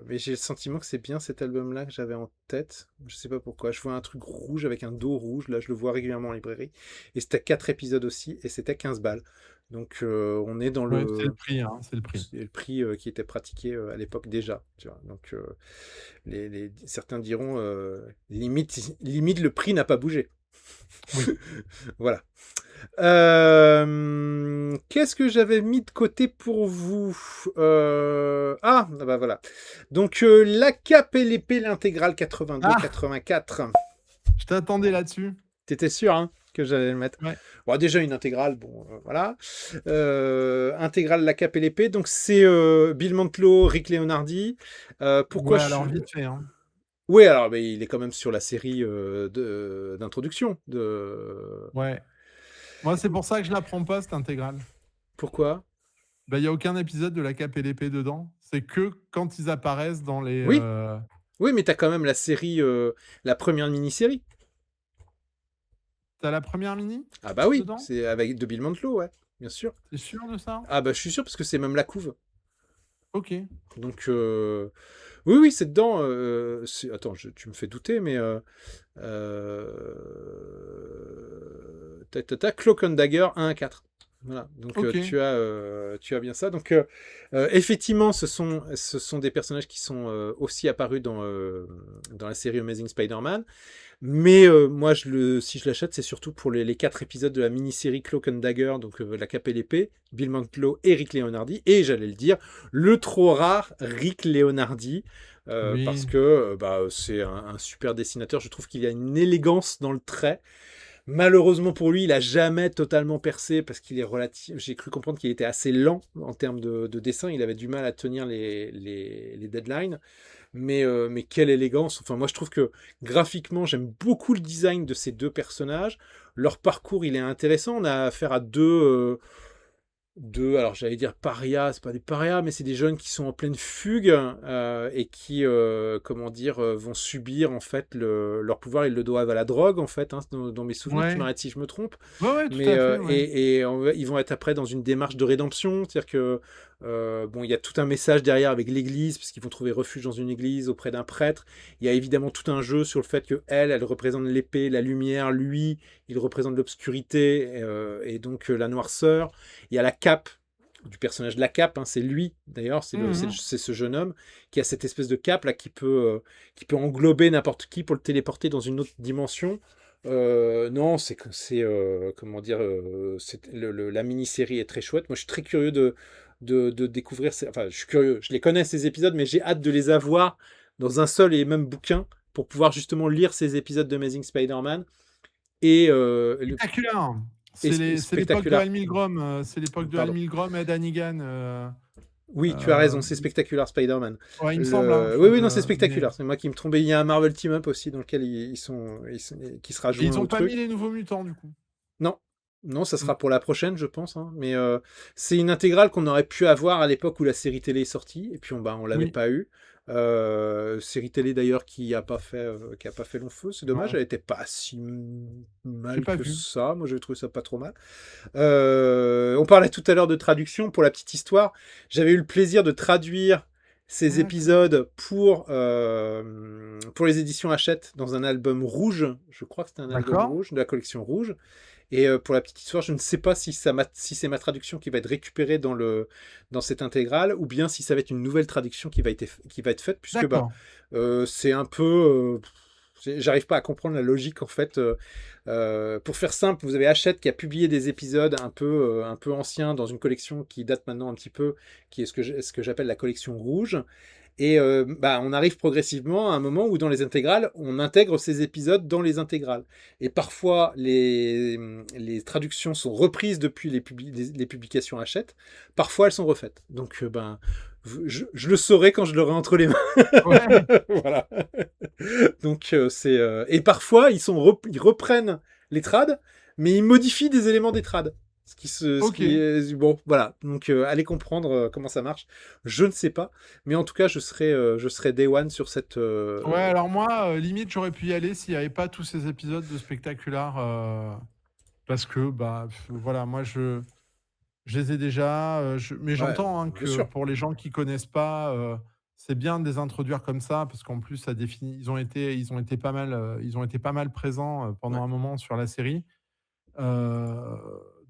Mais j'ai le sentiment que c'est bien cet album-là que j'avais en tête. Je sais pas pourquoi. Je vois un truc rouge avec un dos rouge. Là, je le vois régulièrement en librairie. Et c'était 4 épisodes aussi. Et c'était 15 balles. Donc, on est dans Ouais, c'est le le, prix, hein, c'est le prix. c'est le prix qui était pratiqué à l'époque déjà. Tu vois. Donc, certains diront limite, le prix n'a pas bougé. Oui. Voilà. Qu'est-ce que j'avais mis de côté pour vous? Ah, bah voilà. Donc, la cape et l'épée, l'intégrale Ah! 82-84. Je t'attendais là-dessus. T'étais sûr, hein, que j'allais le mettre? Ouais. Bon, déjà une intégrale, bon, voilà. Intégrale, la cape et l'épée. Donc, c'est Bill Mantlo, Rick Leonardi. Pourquoi Ouais, je... alors vite fait, hein. Oui, alors, mais il est quand même sur la série d'introduction. Ouais. Moi, c'est pour ça que je la prends pas, cette intégrale. Pourquoi? Bah, il y a aucun épisode de La Cape et l'Épée dedans. C'est que quand ils apparaissent dans les, Oui, oui, mais t'as quand même la série, la première mini-série. tu la première mini Ah bah oui, dedans? c'est avec de Bill Mantlo, ouais, bien sûr. Tu es sûr de ça? Ah bah je suis sûr parce que c'est même la couve. OK. Donc oui, oui, c'est dedans. Attends, tu me fais douter, mais Cloak and Dagger 1 à 4. Voilà, donc OK. tu as bien ça. Donc effectivement, ce sont des personnages qui sont aussi apparus dans la série Amazing Spider-Man. Mais moi, si je l'achète, c'est surtout pour les 4 épisodes de la mini-série Cloak and Dagger, donc la cape et l'épée, Bill Mantlo et Rick Leonardi, et j'allais le dire, le trop rare Rick Leonardi, parce Oui. que bah, c'est un super dessinateur, je trouve qu'il a une élégance dans le trait. Malheureusement pour lui, il a jamais totalement percé parce qu'il est relatif. J'ai cru comprendre qu'il était assez lent en termes de dessin. Il avait du mal à tenir les deadlines. Mais quelle élégance. Enfin, moi, je trouve que graphiquement, j'aime beaucoup le design de ces deux personnages. Leur parcours, il est intéressant. On a affaire à deux, alors j'allais dire parias, c'est pas des parias, mais c'est des jeunes qui sont en pleine fugue et qui, comment dire, vont subir en fait leur pouvoir. Ils le doivent à la drogue en fait, hein, dans mes souvenirs. Tu Ouais. m'arrêtes si je me trompe. Ouais, ouais, tout Mais à fait, ouais. ils vont être après dans une démarche de rédemption, c'est-à-dire que bon, il y a tout un message derrière avec l'Église, puisqu'ils vont trouver refuge dans une église auprès d'un prêtre. Il y a évidemment tout un jeu sur le fait que elle représente l'épée, la lumière, lui, il représente l'obscurité et donc la noirceur. Il y a la cape du personnage de la cape, hein, c'est lui d'ailleurs, Mmh. c'est ce jeune homme qui a cette espèce de cape là qui peut englober n'importe qui pour le téléporter dans une autre dimension. Non, comment dire, la mini-série est très chouette. Moi, je suis très curieux de découvrir. Enfin, je suis curieux. Je les connais ces épisodes, mais j'ai hâte de les avoir dans un seul et même bouquin pour pouvoir justement lire ces épisodes de Amazing Spider-Man et, Spectaculaire! C'est l'époque de spectaculaire. Hal Milgrom, c'est l'époque de Hal Pardon. Milgrom et Ed Hannigan, Oui, tu as raison, heu, c'est Spectacular Spider-Man. ouais, il me semble, hein, Oui, oui, non, c'est mais spectaculaire. C'est moi qui me trompais. Il y a un Marvel Team Up aussi dans lequel qui sera et joint ils au ont pas mis truc. les Nouveaux Mutants, du coup? Non, non, ça Mmh. sera pour la prochaine, je pense, hein. Mais c'est une intégrale qu'on aurait pu avoir à l'époque où la série télé est sortie, et puis on l'avait Oui. pas eu. Série télé d'ailleurs qui a pas fait long feu. C'est dommage, Non, elle était pas si j'ai mal pas que vu. ça. Moi, j'ai trouvé ça pas trop mal. On parlait tout à l'heure de traduction. Pour la petite histoire, j'avais eu le plaisir de traduire ces D'accord. épisodes pour les éditions Hachette dans un album rouge. Je crois que c'était un album D'accord. rouge, de la collection rouge. Et pour la petite histoire, je ne sais pas si c'est ma traduction qui va être récupérée dans cette intégrale ou bien si ça va être une nouvelle traduction qui va être faite, puisque bah, D'accord. c'est un peu. J'arrive pas à comprendre la logique en fait. Pour faire simple, vous avez Hachette qui a publié des épisodes un peu anciens dans une collection qui date maintenant un petit peu, qui est ce que j'appelle la collection rouge. Et bah, on arrive progressivement à un moment où dans les intégrales, on intègre ces épisodes dans les intégrales. Et parfois, les traductions sont reprises depuis les publications Hachette. Parfois, elles sont refaites. Donc, ben, je le saurai quand je l'aurai entre les mains. Ouais, Voilà. Donc, et parfois, ils reprennent les trades, mais ils modifient des éléments des trades. Ce qui OK. est bon, voilà. Donc, allez comprendre comment ça marche. Je ne sais pas, mais en tout cas, je serai Day One sur cette. Ouais, alors moi, limite, j'aurais pu y aller s'il y avait pas tous ces épisodes de Spectacular, parce que, bah, voilà, moi, je les ai déjà, mais Ouais, j'entends, hein, bien que sûr. pour les gens qui connaissent pas, c'est bien de les introduire comme ça parce qu'en plus ça définit ils ont été pas mal présents, pendant Ouais. un moment sur la série. Heu,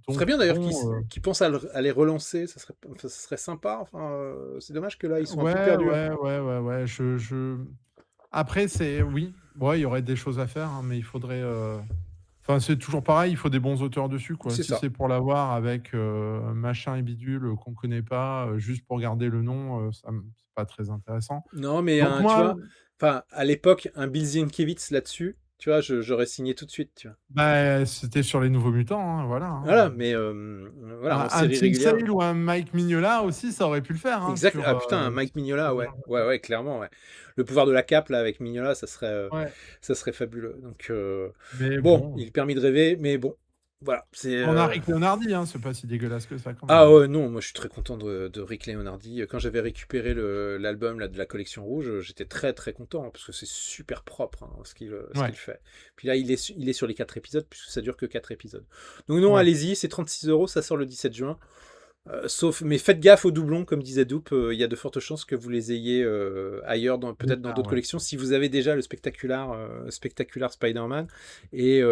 Ce serait donc bien d'ailleurs bon, qu'ils pensent à les relancer. Ça serait sympa. Enfin, c'est dommage que là, ils sont un peu ouais, perdus, hein. ouais, ouais, ouais, ouais, je après c'est oui, ouais, il y aurait des choses à faire, hein, mais il faudrait, enfin, c'est toujours pareil, il faut des bons auteurs dessus, quoi. C'est Si ça. c'est pour l'avoir avec, machin et bidule, qu'on connaît pas, juste pour garder le nom, c'est pas très intéressant. Non, mais Donc tu moi, vois, enfin, à l'époque, un Bill Zienkiewicz là-dessus, tu vois, j'aurais signé tout de suite, tu vois. bah, c'était sur les Nouveaux Mutants, hein, voilà, hein. Voilà, mais voilà, en Un série Tim régulière. Sale ou un Mike Mignola aussi, ça aurait pu le faire, hein, Exact. sur, Ah putain, un Mike Mignola, sur ce ouais. genre de Ouais, truc. ouais, clairement, ouais. Le pouvoir de la cape, là, avec Mignola, Ouais, ça serait fabuleux. Donc, mais bon, bon, il est permis de rêver, mais bon. Voilà, c'est... On a Rick Leonardi, hein, c'est pas si dégueulasse que ça quand même. Ah ouais, non, moi je suis très content de Rick Leonardi. Quand j'avais récupéré l'album là, de la collection rouge, j'étais très très content parce que c'est super propre hein, ce Ouais, qu'il fait. Puis là, il est sur les 4 épisodes puisque ça dure que 4 épisodes. Donc non, ouais. allez-y, c'est 36 €, ça sort le 17 juin. Mais faites gaffe aux doublons, comme disait Doop, il y a de fortes chances que vous les ayez ailleurs, peut-être dans Ah d'autres ouais. collections, si vous avez déjà le spectaculaire Spider-Man. Et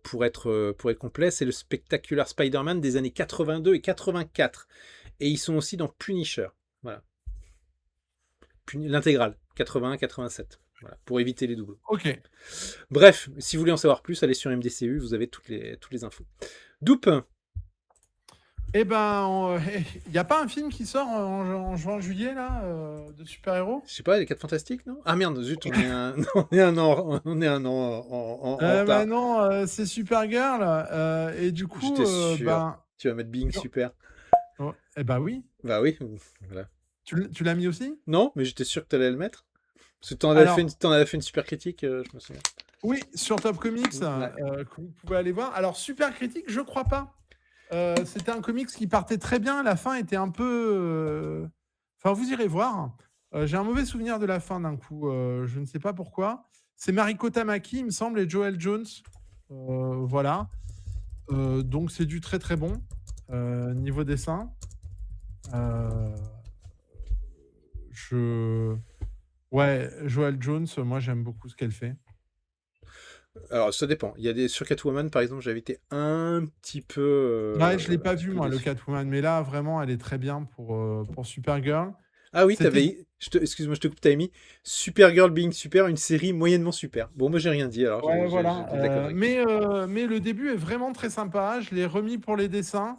pour être complet, c'est le spectaculaire Spider-Man des années 82 et 84. Et ils sont aussi dans Punisher. Voilà. L'intégrale, 81-87. Voilà, pour éviter les doublons. Ok. Bref, si vous voulez en savoir plus, allez sur MDCU, vous avez toutes les infos. Doop, Eh ben, il n'y a pas un film qui sort en juin, juillet, là, de super-héros? je sais pas, les 4 Fantastiques, non? Ah merde, zut, on est un an en Bah retard. non, c'est Supergirl, et du coup, J'étais sûr. ben, Tu vas mettre Being non. Super. Oh, eh ben oui. Bah oui, voilà. Tu l'as mis aussi? Non, mais j'étais sûr que t'allais le mettre. Parce que Alors, t'en avais fait une super critique, je me souviens. oui, sur Top Comics, Ouais. que vous pouvez aller voir. Alors, super critique, je crois pas. C'était un comics qui partait très bien. La fin était un peu. Enfin, vous irez voir. J'ai un mauvais souvenir de la fin d'un coup. Je ne sais pas pourquoi. C'est Mariko Tamaki, il me semble, et Joel Jones. Voilà. Donc, c'est du très très bon niveau dessin. Euh, je. Ouais, Joel Jones, moi j'aime beaucoup ce qu'elle fait. Alors, ça dépend. Il y a sur Catwoman, par exemple, j'avais été un petit peu, Ouais, je l'ai un pas petit vu peu moi, le déçu. Catwoman, mais là vraiment, elle est très bien pour Supergirl. Ah oui, C'était excuse-moi, je te coupe, t'avais mis Supergirl Being Super, une série moyennement super. Bon, moi j'ai rien dit, alors Ouais, j'ai voilà. dit de la connerie. Mais le début est vraiment très sympa. Je l'ai remis pour les dessins.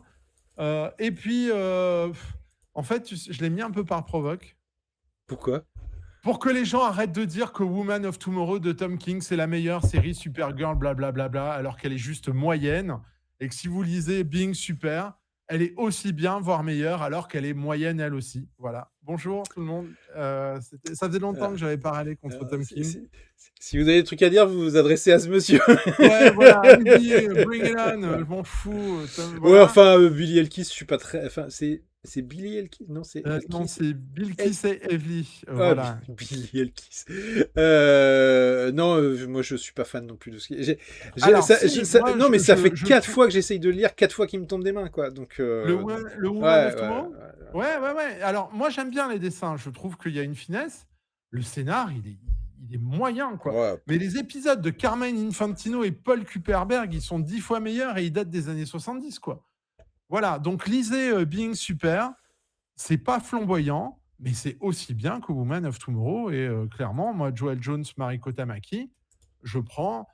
Et puis, en fait, je l'ai mis un peu par provoque. Pourquoi? Pour que les gens arrêtent de dire que Woman of Tomorrow de Tom King, c'est la meilleure série Supergirl, blablabla, alors qu'elle est juste moyenne. Et que si vous lisez Being Super, elle est aussi bien, voire meilleure, alors qu'elle est moyenne elle aussi. Voilà. Bonjour tout le monde. Ça faisait longtemps Euh, que j'avais pas râlé contre Tom King. si vous avez des trucs à dire, vous vous adressez à ce monsieur. Ouais, voilà, allez-y, bring it on, je m'en fous. Ouais, Voilà. enfin, Billy Elkis, je suis pas très. Enfin, c'est Billy Elkis? Non, c'est Non, Elkis. c'est Bill El- Kiss et Evely. Ah, Voilà. Billy Elkis. Non, moi je suis pas fan non plus de ce qui. Alors, si, moi, Non, mais ça fait je 4 trouve fois que j'essaye de le lire, 4 fois qu'il me tombe des mains, quoi. Donc, le ouais, Woman of ouais, ouais, Tomorrow. Ouais, ouais, ouais. Alors, moi, j'aime bien les dessins. Je trouve qu'il y a une finesse. Le scénar, il est moyen, quoi. ouais. Mais les épisodes de Carmine Infantino et Paul Kuperberg, ils sont 10 fois meilleurs et ils datent des années 70, quoi. Voilà. Donc, lisez Being Super. C'est pas flamboyant, mais c'est aussi bien que Woman of Tomorrow. Et clairement, moi, Joel Jones, Mariko Tamaki, je prends.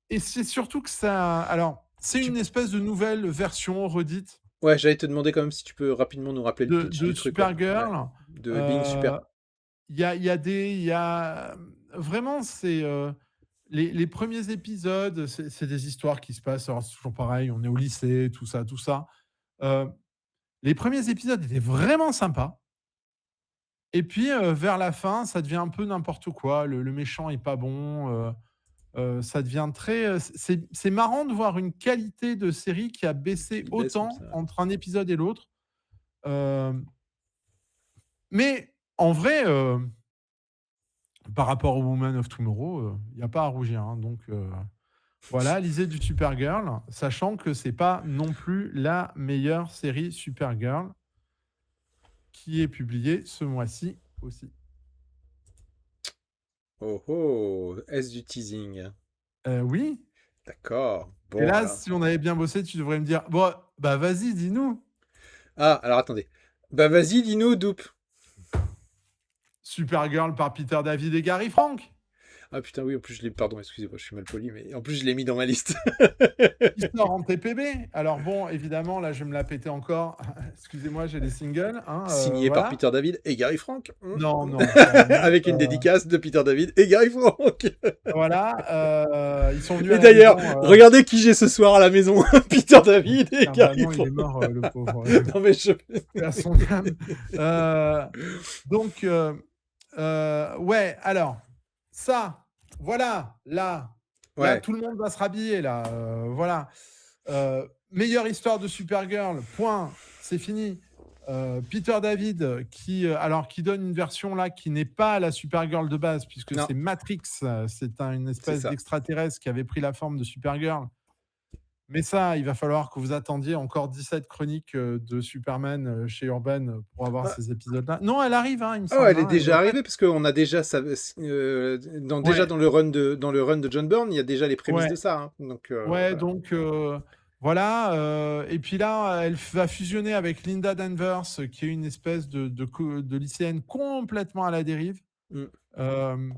Et c'est surtout que ça. Alors, c'est Tu... une espèce de nouvelle version redite Ouais, j'allais te demander quand même si tu peux rapidement nous rappeler le pitch de du truc, ouais. Ouais. Supergirl. De Being Super. Il y a vraiment, c'est les premiers épisodes, c'est des histoires qui se passent. Alors, c'est toujours pareil, on est au lycée, tout ça, tout ça. Euh, les premiers épisodes étaient vraiment sympas. Et puis, vers la fin, ça devient un peu n'importe quoi. Le méchant est pas bon. Ça devient très. C'est marrant de voir une qualité de série qui a baissé Qui baisse comme autant ça. entre un épisode et l'autre. Euh, mais en vrai, par rapport au Woman of Tomorrow, il n'y a pas à rougir, hein. Donc voilà, lisez du Supergirl, sachant que c'est pas non plus la meilleure série Supergirl qui est publiée ce mois-ci aussi. Oh oh, est-ce du teasing? Oui. D'accord. Et Bon, là, alors. si on avait bien bossé, tu devrais me dire, bon, bah vas-y, dis-nous. Ah, alors attendez. Bah vas-y, dis-nous, Doop. Supergirl par Peter David et Gary Frank. Ah putain, oui, en plus je l'ai. Pardon, excusez-moi, je suis mal poli, mais en plus je l'ai mis dans ma liste. Qui sort en TPB. Alors bon, évidemment, là, je vais me la péter encore. Excusez-moi, j'ai les singles. Hein, Signé par voilà. Peter David et Gary Frank. Non, non, carrément. Avec une dédicace de Peter David et Gary Frank. Voilà. Ils sont venus Et à la maison. d'ailleurs, regardez qui j'ai ce soir à la maison. Peter David et Bah Gary non, il est Frank. mort, le pauvre. Non mais je... À son âme. Donc, ouais, alors, ça, voilà, là, Ouais. tout le monde va se rhabiller, là. Voilà. Meilleure histoire de Supergirl, point, c'est fini. Peter David qui donne une version là qui n'est pas la Supergirl de base puisque Non, c'est Matrix, une c'est espèce ça. d'extraterrestre qui avait pris la forme de Supergirl. Mais ça, il va falloir que vous attendiez encore 17 chroniques, de Superman, chez Urban, pour avoir Ah, ces épisodes-là. Non, elle arrive, hein, il me oh, semble, elle est hein, elle déjà doit pas être arrivée parce qu'on a déjà déjà ouais, dans le run de John Byrne, il y a déjà les prémices ouais, de ça, hein. Donc ouais, voilà. donc voilà, et puis là, elle va fusionner avec Linda Danvers, qui est une espèce de lycéenne complètement à la dérive. Mm. Hem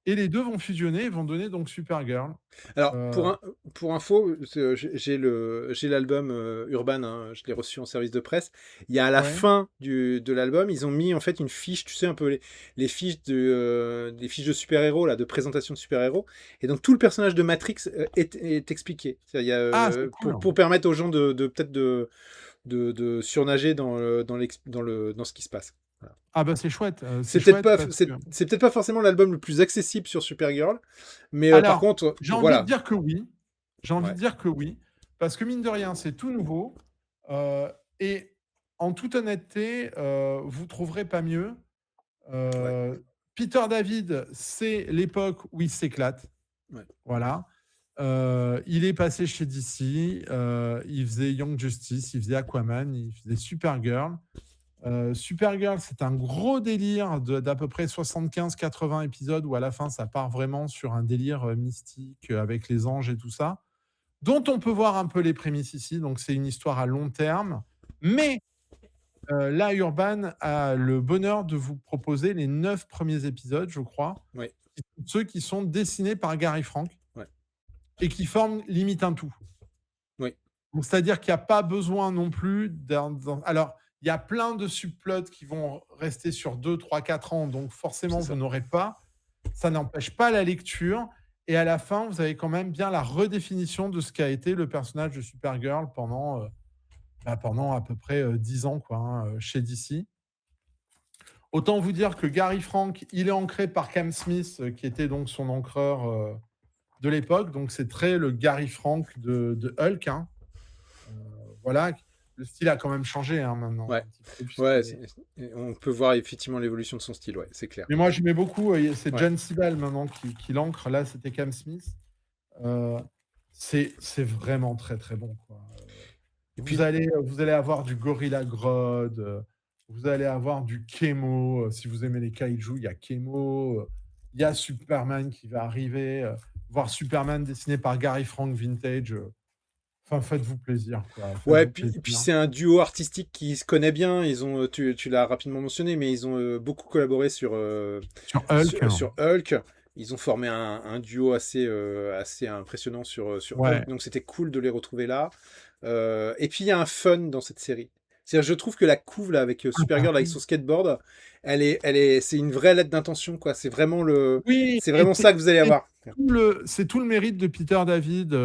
Et les 2 vont fusionner et vont donner donc Supergirl. Alors, Heu, pour info, j'ai l'album Urban, hein, je l'ai reçu en service de presse. Il y a à la ouais. fin de l'album, ils ont mis en fait une fiche, tu sais, un peu les fiches des fiches de super-héros, là, de présentation de super-héros. Et donc tout le personnage de Matrix est expliqué. Il y a, Ah, c'est cool. pour permettre aux gens peut-être de surnager dans ce qui se passe. Voilà. Ah bah, c'est chouette parce que C'est peut-être pas forcément l'album le plus accessible sur Supergirl, mais par alors, contre, j'ai envie de voilà. dire que oui. J'ai envie Ouais, de dire que oui, parce que mine de rien, c'est tout nouveau, heu et en toute honnêteté, vous trouverez pas mieux. ouais, Peter David, c'est l'époque où il s'éclate, ouais. voilà. Il est passé chez DC, il faisait Young Justice, il faisait Aquaman, il faisait Supergirl. Supergirl, c'est un gros délire d'à peu près 75-80 épisodes où à la fin, ça part vraiment sur un délire mystique avec les anges et tout ça, dont on peut voir un peu les prémices ici. Donc, c'est une histoire à long terme. Mais là, Urban a le bonheur de vous proposer les 9 premiers épisodes, je crois, Ouais, ceux qui sont dessinés par Gary Frank ouais, et qui forment limite un tout. oui, Donc, c'est-à-dire qu'il n'y a pas besoin non plus alors, il y a plein de subplots qui vont rester sur 2, 3, 4 ans, donc forcément, c'est vous ça. n'aurez pas. Ça n'empêche pas la lecture. Et à la fin, vous avez quand même bien la redéfinition de ce qu'a été le personnage de Supergirl pendant à peu près 10 ans quoi, hein, chez DC. Autant vous dire que Gary Frank, il est ancré par Cam Smith, qui était donc son encreur de l'époque. Donc c'est très le Gary Frank de Hulk, hein. Voilà, le style a quand même changé hein, maintenant Ouais, un petit peu ouais, puisqu'il est. on peut voir effectivement l'évolution de son style, ouais, c'est clair. Mais moi j'aimais beaucoup, c'est Ouais. John Sibal maintenant qui l'encre. Là, c'était Cam Smith. Heu, c'est vraiment très, très bon, quoi. Et Vous puis, allez, vous allez avoir du Gorilla Grodd, vous allez avoir du Kemo, si vous aimez les kaiju, il y a Kemo, il y a Superman qui va arriver, voir Superman dessiné par Gary Frank vintage, enfin faites-vous plaisir, quoi, ouais, faites-vous puis plaisir. c'est un duo artistique qui se connaît bien. Ils ont, tu l'as rapidement mentionné, mais ils ont beaucoup collaboré Sur Hulk, sur Hulk. Ils ont formé un duo assez impressionnant sur Hulk, ouais. donc c'était cool de les retrouver là. Et puis il y a un fun dans cette série. C'est-à-dire, je trouve que la couve là avec Ah bah Supergirl avec son oui. skateboard, c'est une vraie lettre d'intention quoi. Oui C'est et vraiment ça que vous allez c'est avoir. c'est tout le mérite de Peter David,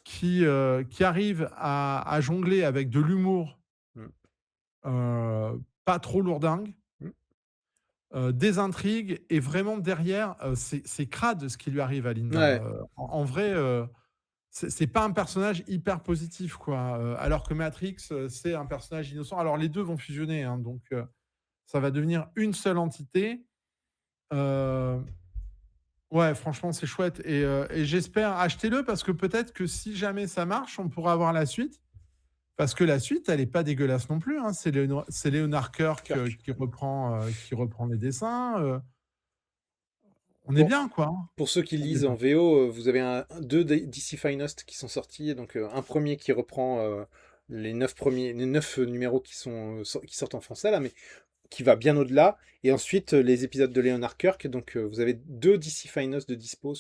qui arrive à jongler avec de l'humour, Mm. pas trop lourdingue, Mm. des intrigues et vraiment derrière, c'est crade ce qui lui arrive à Linda. Ouais. En vrai, c'est pas un personnage hyper positif, quoi, alors que Matrix, c'est un personnage innocent. Alors les 2 vont fusionner, hein, donc ça va devenir une seule entité. Heu, ouais, franchement, c'est chouette et j'espère achetez-le parce que peut-être que si jamais ça marche, on pourra avoir la suite. Parce que la suite, elle est pas dégueulasse non plus, hein. C'est Leonard Kirk, Kirk. qui reprend les dessins, on est Bon, bien, quoi, hein. pour ceux qui On est lisent en bien. VO, vous avez deux DC Finest qui sont sortis. Donc un premier qui reprend les 9 numéros qui sortent en français là, mais qui va bien au-delà. Et ensuite les épisodes de Leonard Kirk. Donc vous avez deux DC Finest de dispo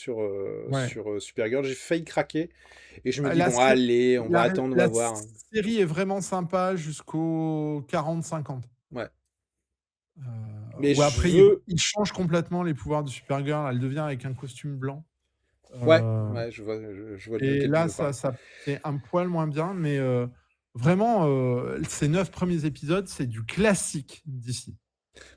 Ouais. Supergirl. J'ai failli craquer et je me dis La bon sé allez, on va attendre, on va la voir. série est vraiment sympa jusqu'aux 40-50. Ouais. Mais Où je après veux. il change complètement les pouvoirs de Supergirl. Elle devient avec un costume blanc, Ouais, heu ouais, je vois de et quel tu là, veux parler. ça fait un poil moins bien, mais vraiment, ces 9 premiers épisodes, c'est du classique d'ici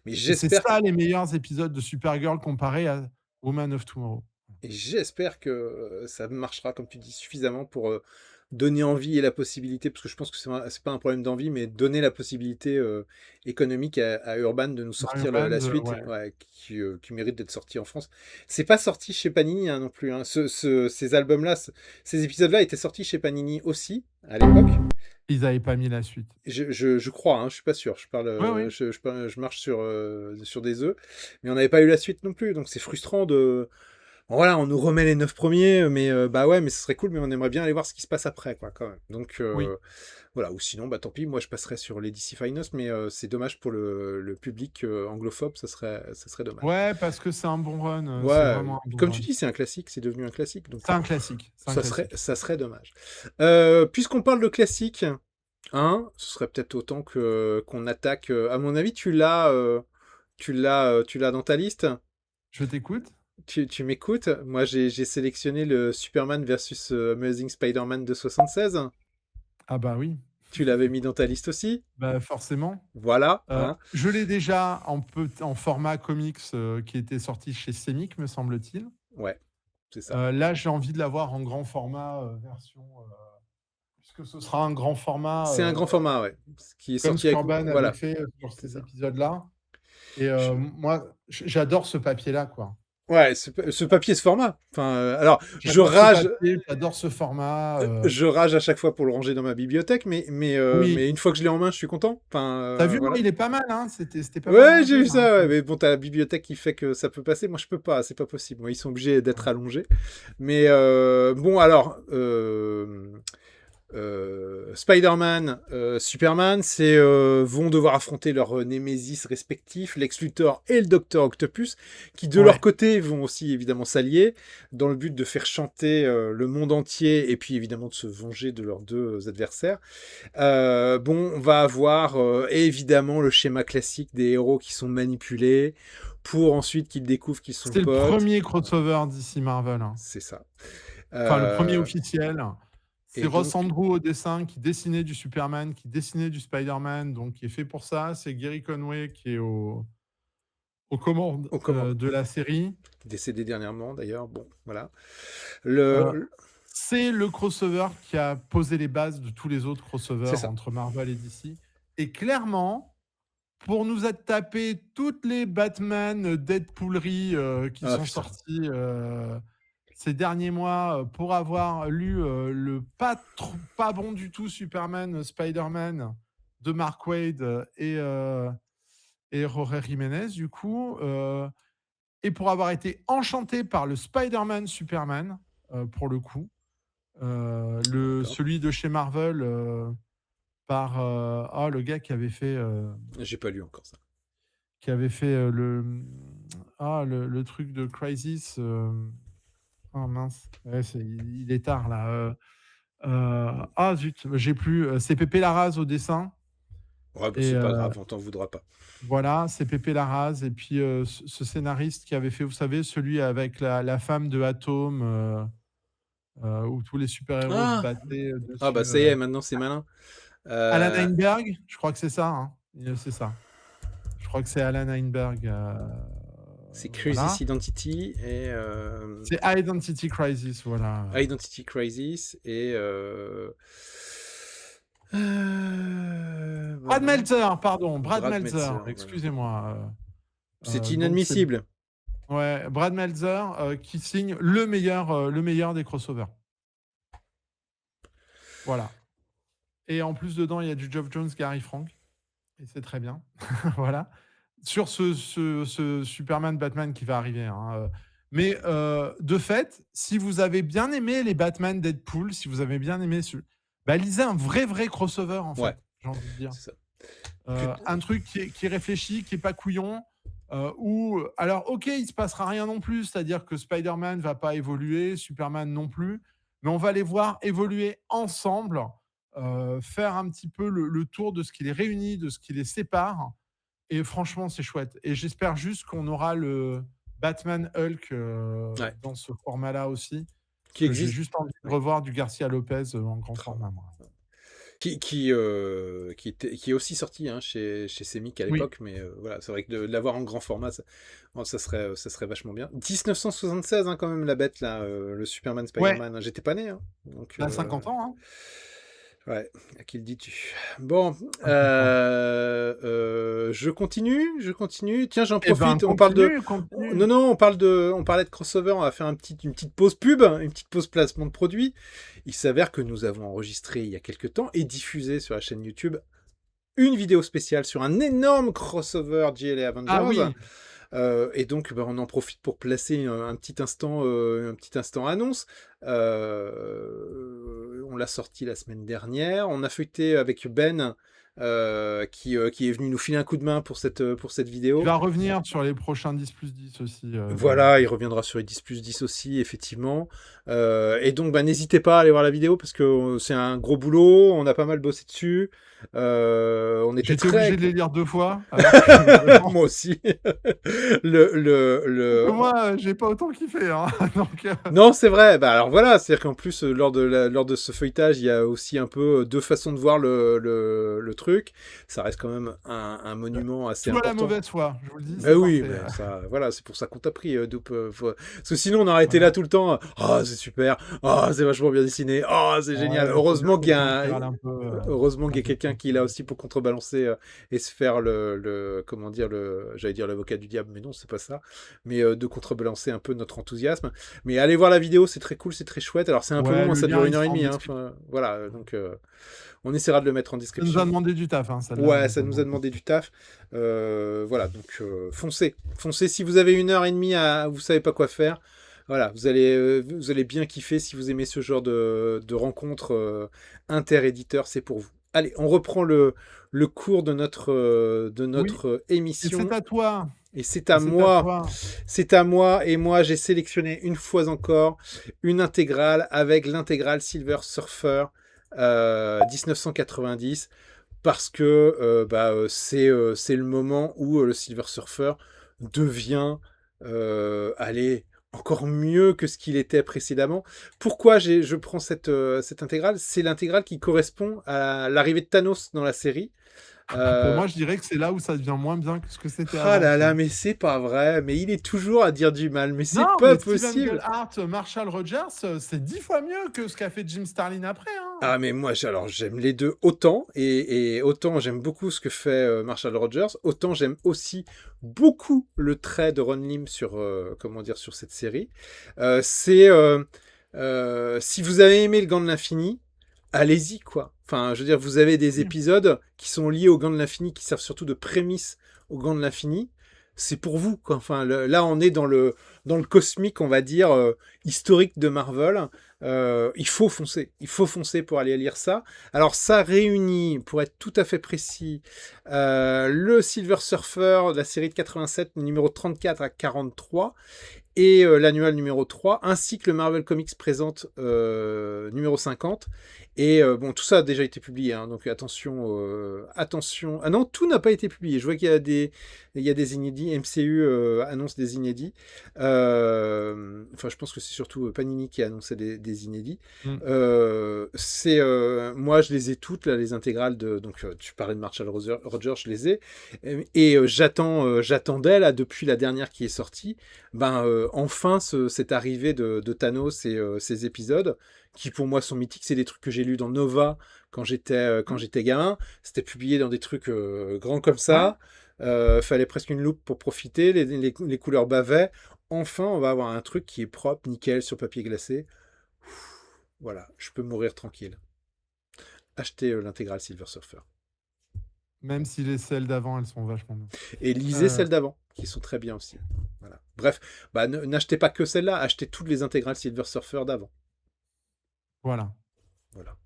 Mais et c'est j'espère ça les meilleurs épisodes de Supergirl comparés à Woman of Tomorrow. Et j'espère que ça marchera, comme tu dis, suffisamment donner envie et la possibilité, parce que je pense que c'est pas un problème d'envie, mais donner la possibilité économique à Urban de nous Mario sortir la Band, suite, ouais. ouais, qui mérite d'être sorti en France. C'est pas sorti chez Panini hein, non plus. Hein. Ces albums-là, ces épisodes-là étaient sortis chez Panini aussi à l'époque. Ils n'avaient pas mis la suite. Je crois, hein, je suis pas sûr. Oui, oui. Je marche sur des œufs, mais on n'avait pas eu la suite non plus. Donc c'est frustrant de. Bon, voilà, on nous remet les 9 premiers, mais bah ouais, mais ce serait cool, mais on aimerait bien aller voir ce qui se passe après, quoi, quand même. Donc Oui. voilà, ou sinon, bah tant pis, moi je passerai sur les DC Finest, mais c'est dommage pour le public anglophobe, ça serait dommage. Ouais, parce que c'est un bon run. C'est Ouais, vraiment un bon comme tu run. dis, c'est un classique, c'est devenu un classique, donc C'est un classique. C'est un classique. ça serait dommage. Puisqu'on parle de classique, hein, ce serait peut-être autant que qu'on attaque. À mon avis, tu l'as dans ta liste. Je t'écoute. Tu m'écoutes? Moi, j'ai sélectionné le Superman versus Amazing Spider-Man de 76. Ah bah oui, Tu l'avais mis dans ta liste aussi? bah forcément. Voilà, hein? Je l'ai déjà en format comics qui était sorti chez Semic, me semble-t-il. Ouais, c'est ça. Là, j'ai envie de l'avoir en grand format version, puisque ce sera un grand format C'est un grand format, ouais. Ce qui est comme sorti avec. Urban avait Voilà, fait sur c'est ces ça. épisodes-là. Et Je- moi, j'adore ce papier-là, quoi. Ouais, ce papier, ce format. Enfin, alors, J'adore ce papier, j'adore ce format. je rage à chaque fois pour le ranger dans ma bibliothèque, Oui, mais une fois que je l'ai en main, je suis content. Enfin, t'as vu, voilà. il est pas mal, hein. C'était pas mal Ouais, j'ai rangé, vu là, hein. ça, ouais, mais bon, t'as la bibliothèque qui fait que ça peut passer. Moi, je peux pas, c'est pas possible. Moi, ils sont obligés d'être allongés. Mais bon, alors, Spider-Man, Superman, vont devoir affronter leurs némésis respectifs, Lex Luthor et le Docteur Octopus, qui de leur Ouais. côté vont aussi évidemment s'allier dans le but de faire chanter le monde entier et puis évidemment de se venger de leurs deux adversaires. Bon, on va avoir évidemment le schéma classique des héros qui sont manipulés pour ensuite qu'ils découvrent qu'ils sont C'est le potes. premier crossover d'ici Marvel, hein. C'est ça. Enfin, le premier Euh, officiel. C'est et Ross donc, Andru au dessin, qui dessinait du Superman, qui dessinait du Spider-Man, donc qui est fait pour ça. C'est Gary Conway qui est aux commandes on commence. de la série. Décédé dernièrement d'ailleurs. Bon, voilà. Euh, Le... c'est le crossover qui a posé les bases de tous les autres crossovers C'est ça. entre Marvel et DC. Et clairement, pour nous a tapé toutes les Batman Deadpooleries qui Ah sont putain. sorties ces derniers mois, pour avoir lu le pas bon du tout Superman Spider-Man de Mark Waid et Jorge Jiménez, du coup, et pour avoir été enchanté par le Spider-Man Superman, pour le coup, D'accord. celui de chez Marvel, par le gars J'ai pas lu encore ça. qui avait fait le truc de Crisis. Oh mince, ouais, il est tard là. Zut, j'ai plus. C'est Pépé Larraz au dessin. Ouais, bah, Et c'est pas grave, on t'en voudra pas. voilà, c'est Pépé Larraz. Et puis ce scénariste qui avait fait, vous savez, celui avec la femme de Atom, où tous les super-héros se Ah, battaient ah bah dessus. ça y est, maintenant c'est malin. Alan Euh, Heinberg, je crois que c'est ça, hein. C'est ça. Je crois que c'est Alan Heinberg. c'est Voilà. Crisis Identity et C'est Identity Crisis, voilà. Identity Crisis et Brad voilà. Meltzer, pardon, Brad Brad Meltzer, Meltzer, voilà. excusez-moi. C'est Donc c'est inadmissible. ouais, Brad Meltzer qui signe le meilleur des crossovers. Voilà. Et en plus dedans, il y a du Geoff Jones, Gary Frank, et c'est très bien. Voilà. Sur ce Superman Batman qui va arriver, hein. Mais de fait, si vous avez bien aimé les Batman Deadpool, si vous avez bien aimé bah, lisez un vrai crossover en Ouais, fait, j'ai envie de dire. c'est ça. Plus- Un truc qui est réfléchi, qui est pas couillon, où alors ok, il se passera rien non plus, c'est-à-dire que Spider-Man va pas évoluer, Superman non plus, mais on va les voir évoluer ensemble, faire un petit peu le tour de ce qui les réunit, de ce qui les sépare, et franchement c'est chouette. Et j'espère juste qu'on aura le Batman Hulk ouais. dans ce format-là aussi, parce Qui que j'ai existe. juste envie de Ouais. revoir du Garcia Lopez en grand Ah, format, moi. qui est aussi sorti hein, chez Semic à Oui. l'époque, mais voilà, c'est vrai que de l'avoir en grand format, ça serait vachement bien. 1976 hein, quand même, la bête, là, le Superman Ouais, Spider-Man, hein, j'étais pas né, hein, donc t'as 50 ans, hein. ouais, à qui le dis-tu? Bon, Ah, c'est ça. je continue. Tiens, j'en Eh ben, profite, on parle de... continue. Non, non, on parlait de crossover, on va faire une petite pause pub, une petite pause placement de produit. Il s'avère que nous avons enregistré il y a quelques temps et diffusé sur la chaîne YouTube une vidéo spéciale sur un énorme crossover JLA Ah Avengers. oui, Et donc, bah, on en profite pour placer un petit instant annonce. On l'a sorti la semaine dernière. On a feuilleté avec Ben, qui est venu nous filer un coup de main pour cette il vidéo. va revenir sur les prochains 10+10 aussi, Ben. Voilà, il reviendra sur les 10+10 aussi, effectivement. Et donc, bah, n'hésitez pas à aller voir la vidéo parce que c'est un gros boulot. On a pas mal bossé dessus. On était J'étais très... obligé de les lire 2 fois, alors que vraiment Moi aussi. le, le, parce que le... moi, j'ai pas autant kiffé, hein, donc Non, c'est vrai. Bah, alors voilà, c'est-à-dire qu'en plus, lors de ce feuilletage, il y a aussi un peu deux façons de voir le truc. Ça reste quand même un monument assez tout à la important. mauvaise foi, je vous le dis, Ben c'est oui, parfait. mais ça, voilà, c'est pour ça qu'on t'a pris, Doop. Parce que sinon, on aurait été là Voilà. tout le temps. Ah, c'est super. Ah, c'est vachement bien dessiné. Ah, c'est génial. Ouais, il faut bien quelqu'un qui râle un peu, Heureusement qu'il y a dans cette quelqu'un qui est là conversation. aussi pour contrebalancer et se faire comment dire, j'allais dire l'avocat du diable, mais non, c'est pas ça. Mais de contrebalancer un peu notre enthousiasme. Mais allez voir la vidéo, c'est très cool, c'est très chouette. Alors, c'est un peu Ouais, long, hein, le ça dure lien, une il heure et sera en demie. Hein, description. enfin, voilà, donc on essaiera de le mettre en Ça nous a description. demandé du taf, hein, celle-là, elle Ouais, nous ça a nous a demandé. demandé du taf. Voilà, donc foncez. Foncez si vous avez une heure et demie vous savez pas quoi faire. Voilà, vous allez bien kiffer si vous aimez ce genre de rencontres inter-éditeurs, c'est pour vous. Allez, on reprend le cours de Oui, notre et c'est émission. à toi, Et c'est et à c'est à moi. toi. C'est à moi. Et moi, j'ai sélectionné une fois encore une intégrale avec l'intégrale Silver Surfer 1990 parce que c'est le moment où le Silver Surfer devient allez, encore mieux que ce qu'il était précédemment. Pourquoi je prends cette intégrale? C'est l'intégrale qui correspond à l'arrivée de Thanos dans la série. Pour Euh, moi, je dirais que c'est là où ça devient moins bien que ce que c'était ah avant, là tu là, vois? mais c'est pas vrai. Mais il est toujours à dire du mal. Mais c'est Non, pas mais Steven possible. Gerhardt, Marshall Rogers, c'est 10 fois mieux que ce qu'a fait Jim Starlin après, hein. Ah mais moi alors j'aime les deux autant et autant j'aime beaucoup ce que fait Marshall Rogers, autant j'aime aussi beaucoup le trait de Ron Lim sur comment dire sur cette série. C'est si vous avez aimé le Gant de l'Infini, allez-y quoi. Enfin je veux dire vous avez des Oui. épisodes qui sont liés au Gant de l'Infini qui servent surtout de prémisse au Gant de l'Infini. C'est pour vous quoi. Enfin là on est dans le cosmique on va dire historique de Marvel. Il faut foncer pour aller lire ça. Alors ça réunit, pour être tout à fait précis, le Silver Surfer de la série de 87, numéro 34 à 43, et l'annual numéro 3, ainsi que le Marvel Comics présente numéro 50. Et bon, tout ça a déjà été publié, hein, donc attention, attention. Ah non, tout n'a pas été publié. Je vois il y a des inédits. MCU annonce des inédits. Enfin, je pense que c'est surtout Panini qui a annoncé des inédits. Mmh. Moi, je les ai toutes, là, les intégrales de. Donc, tu parlais de Marshall Rogers, je les ai. Et j'attendais, là, depuis la dernière qui est sortie, enfin, cette arrivée de Thanos et ces épisodes, qui pour moi sont mythiques. C'est des trucs que j'ai lus dans Nova quand Mmh. j'étais gamin. C'était publié dans des trucs grands comme Ouais. ça. Fallait presque une loupe pour profiter. Les couleurs bavaient. Enfin, on va avoir un truc qui est propre, nickel, sur papier glacé. Voilà, je peux mourir tranquille. Achetez l'intégrale Silver Surfer. Même si les celles d'avant, elles sont vachement bien. Et lisez celles d'avant, qui sont très bien aussi. Voilà. Bref, n'achetez pas que celle-là, achetez toutes les intégrales Silver Surfer d'avant. Voilà. Voilà.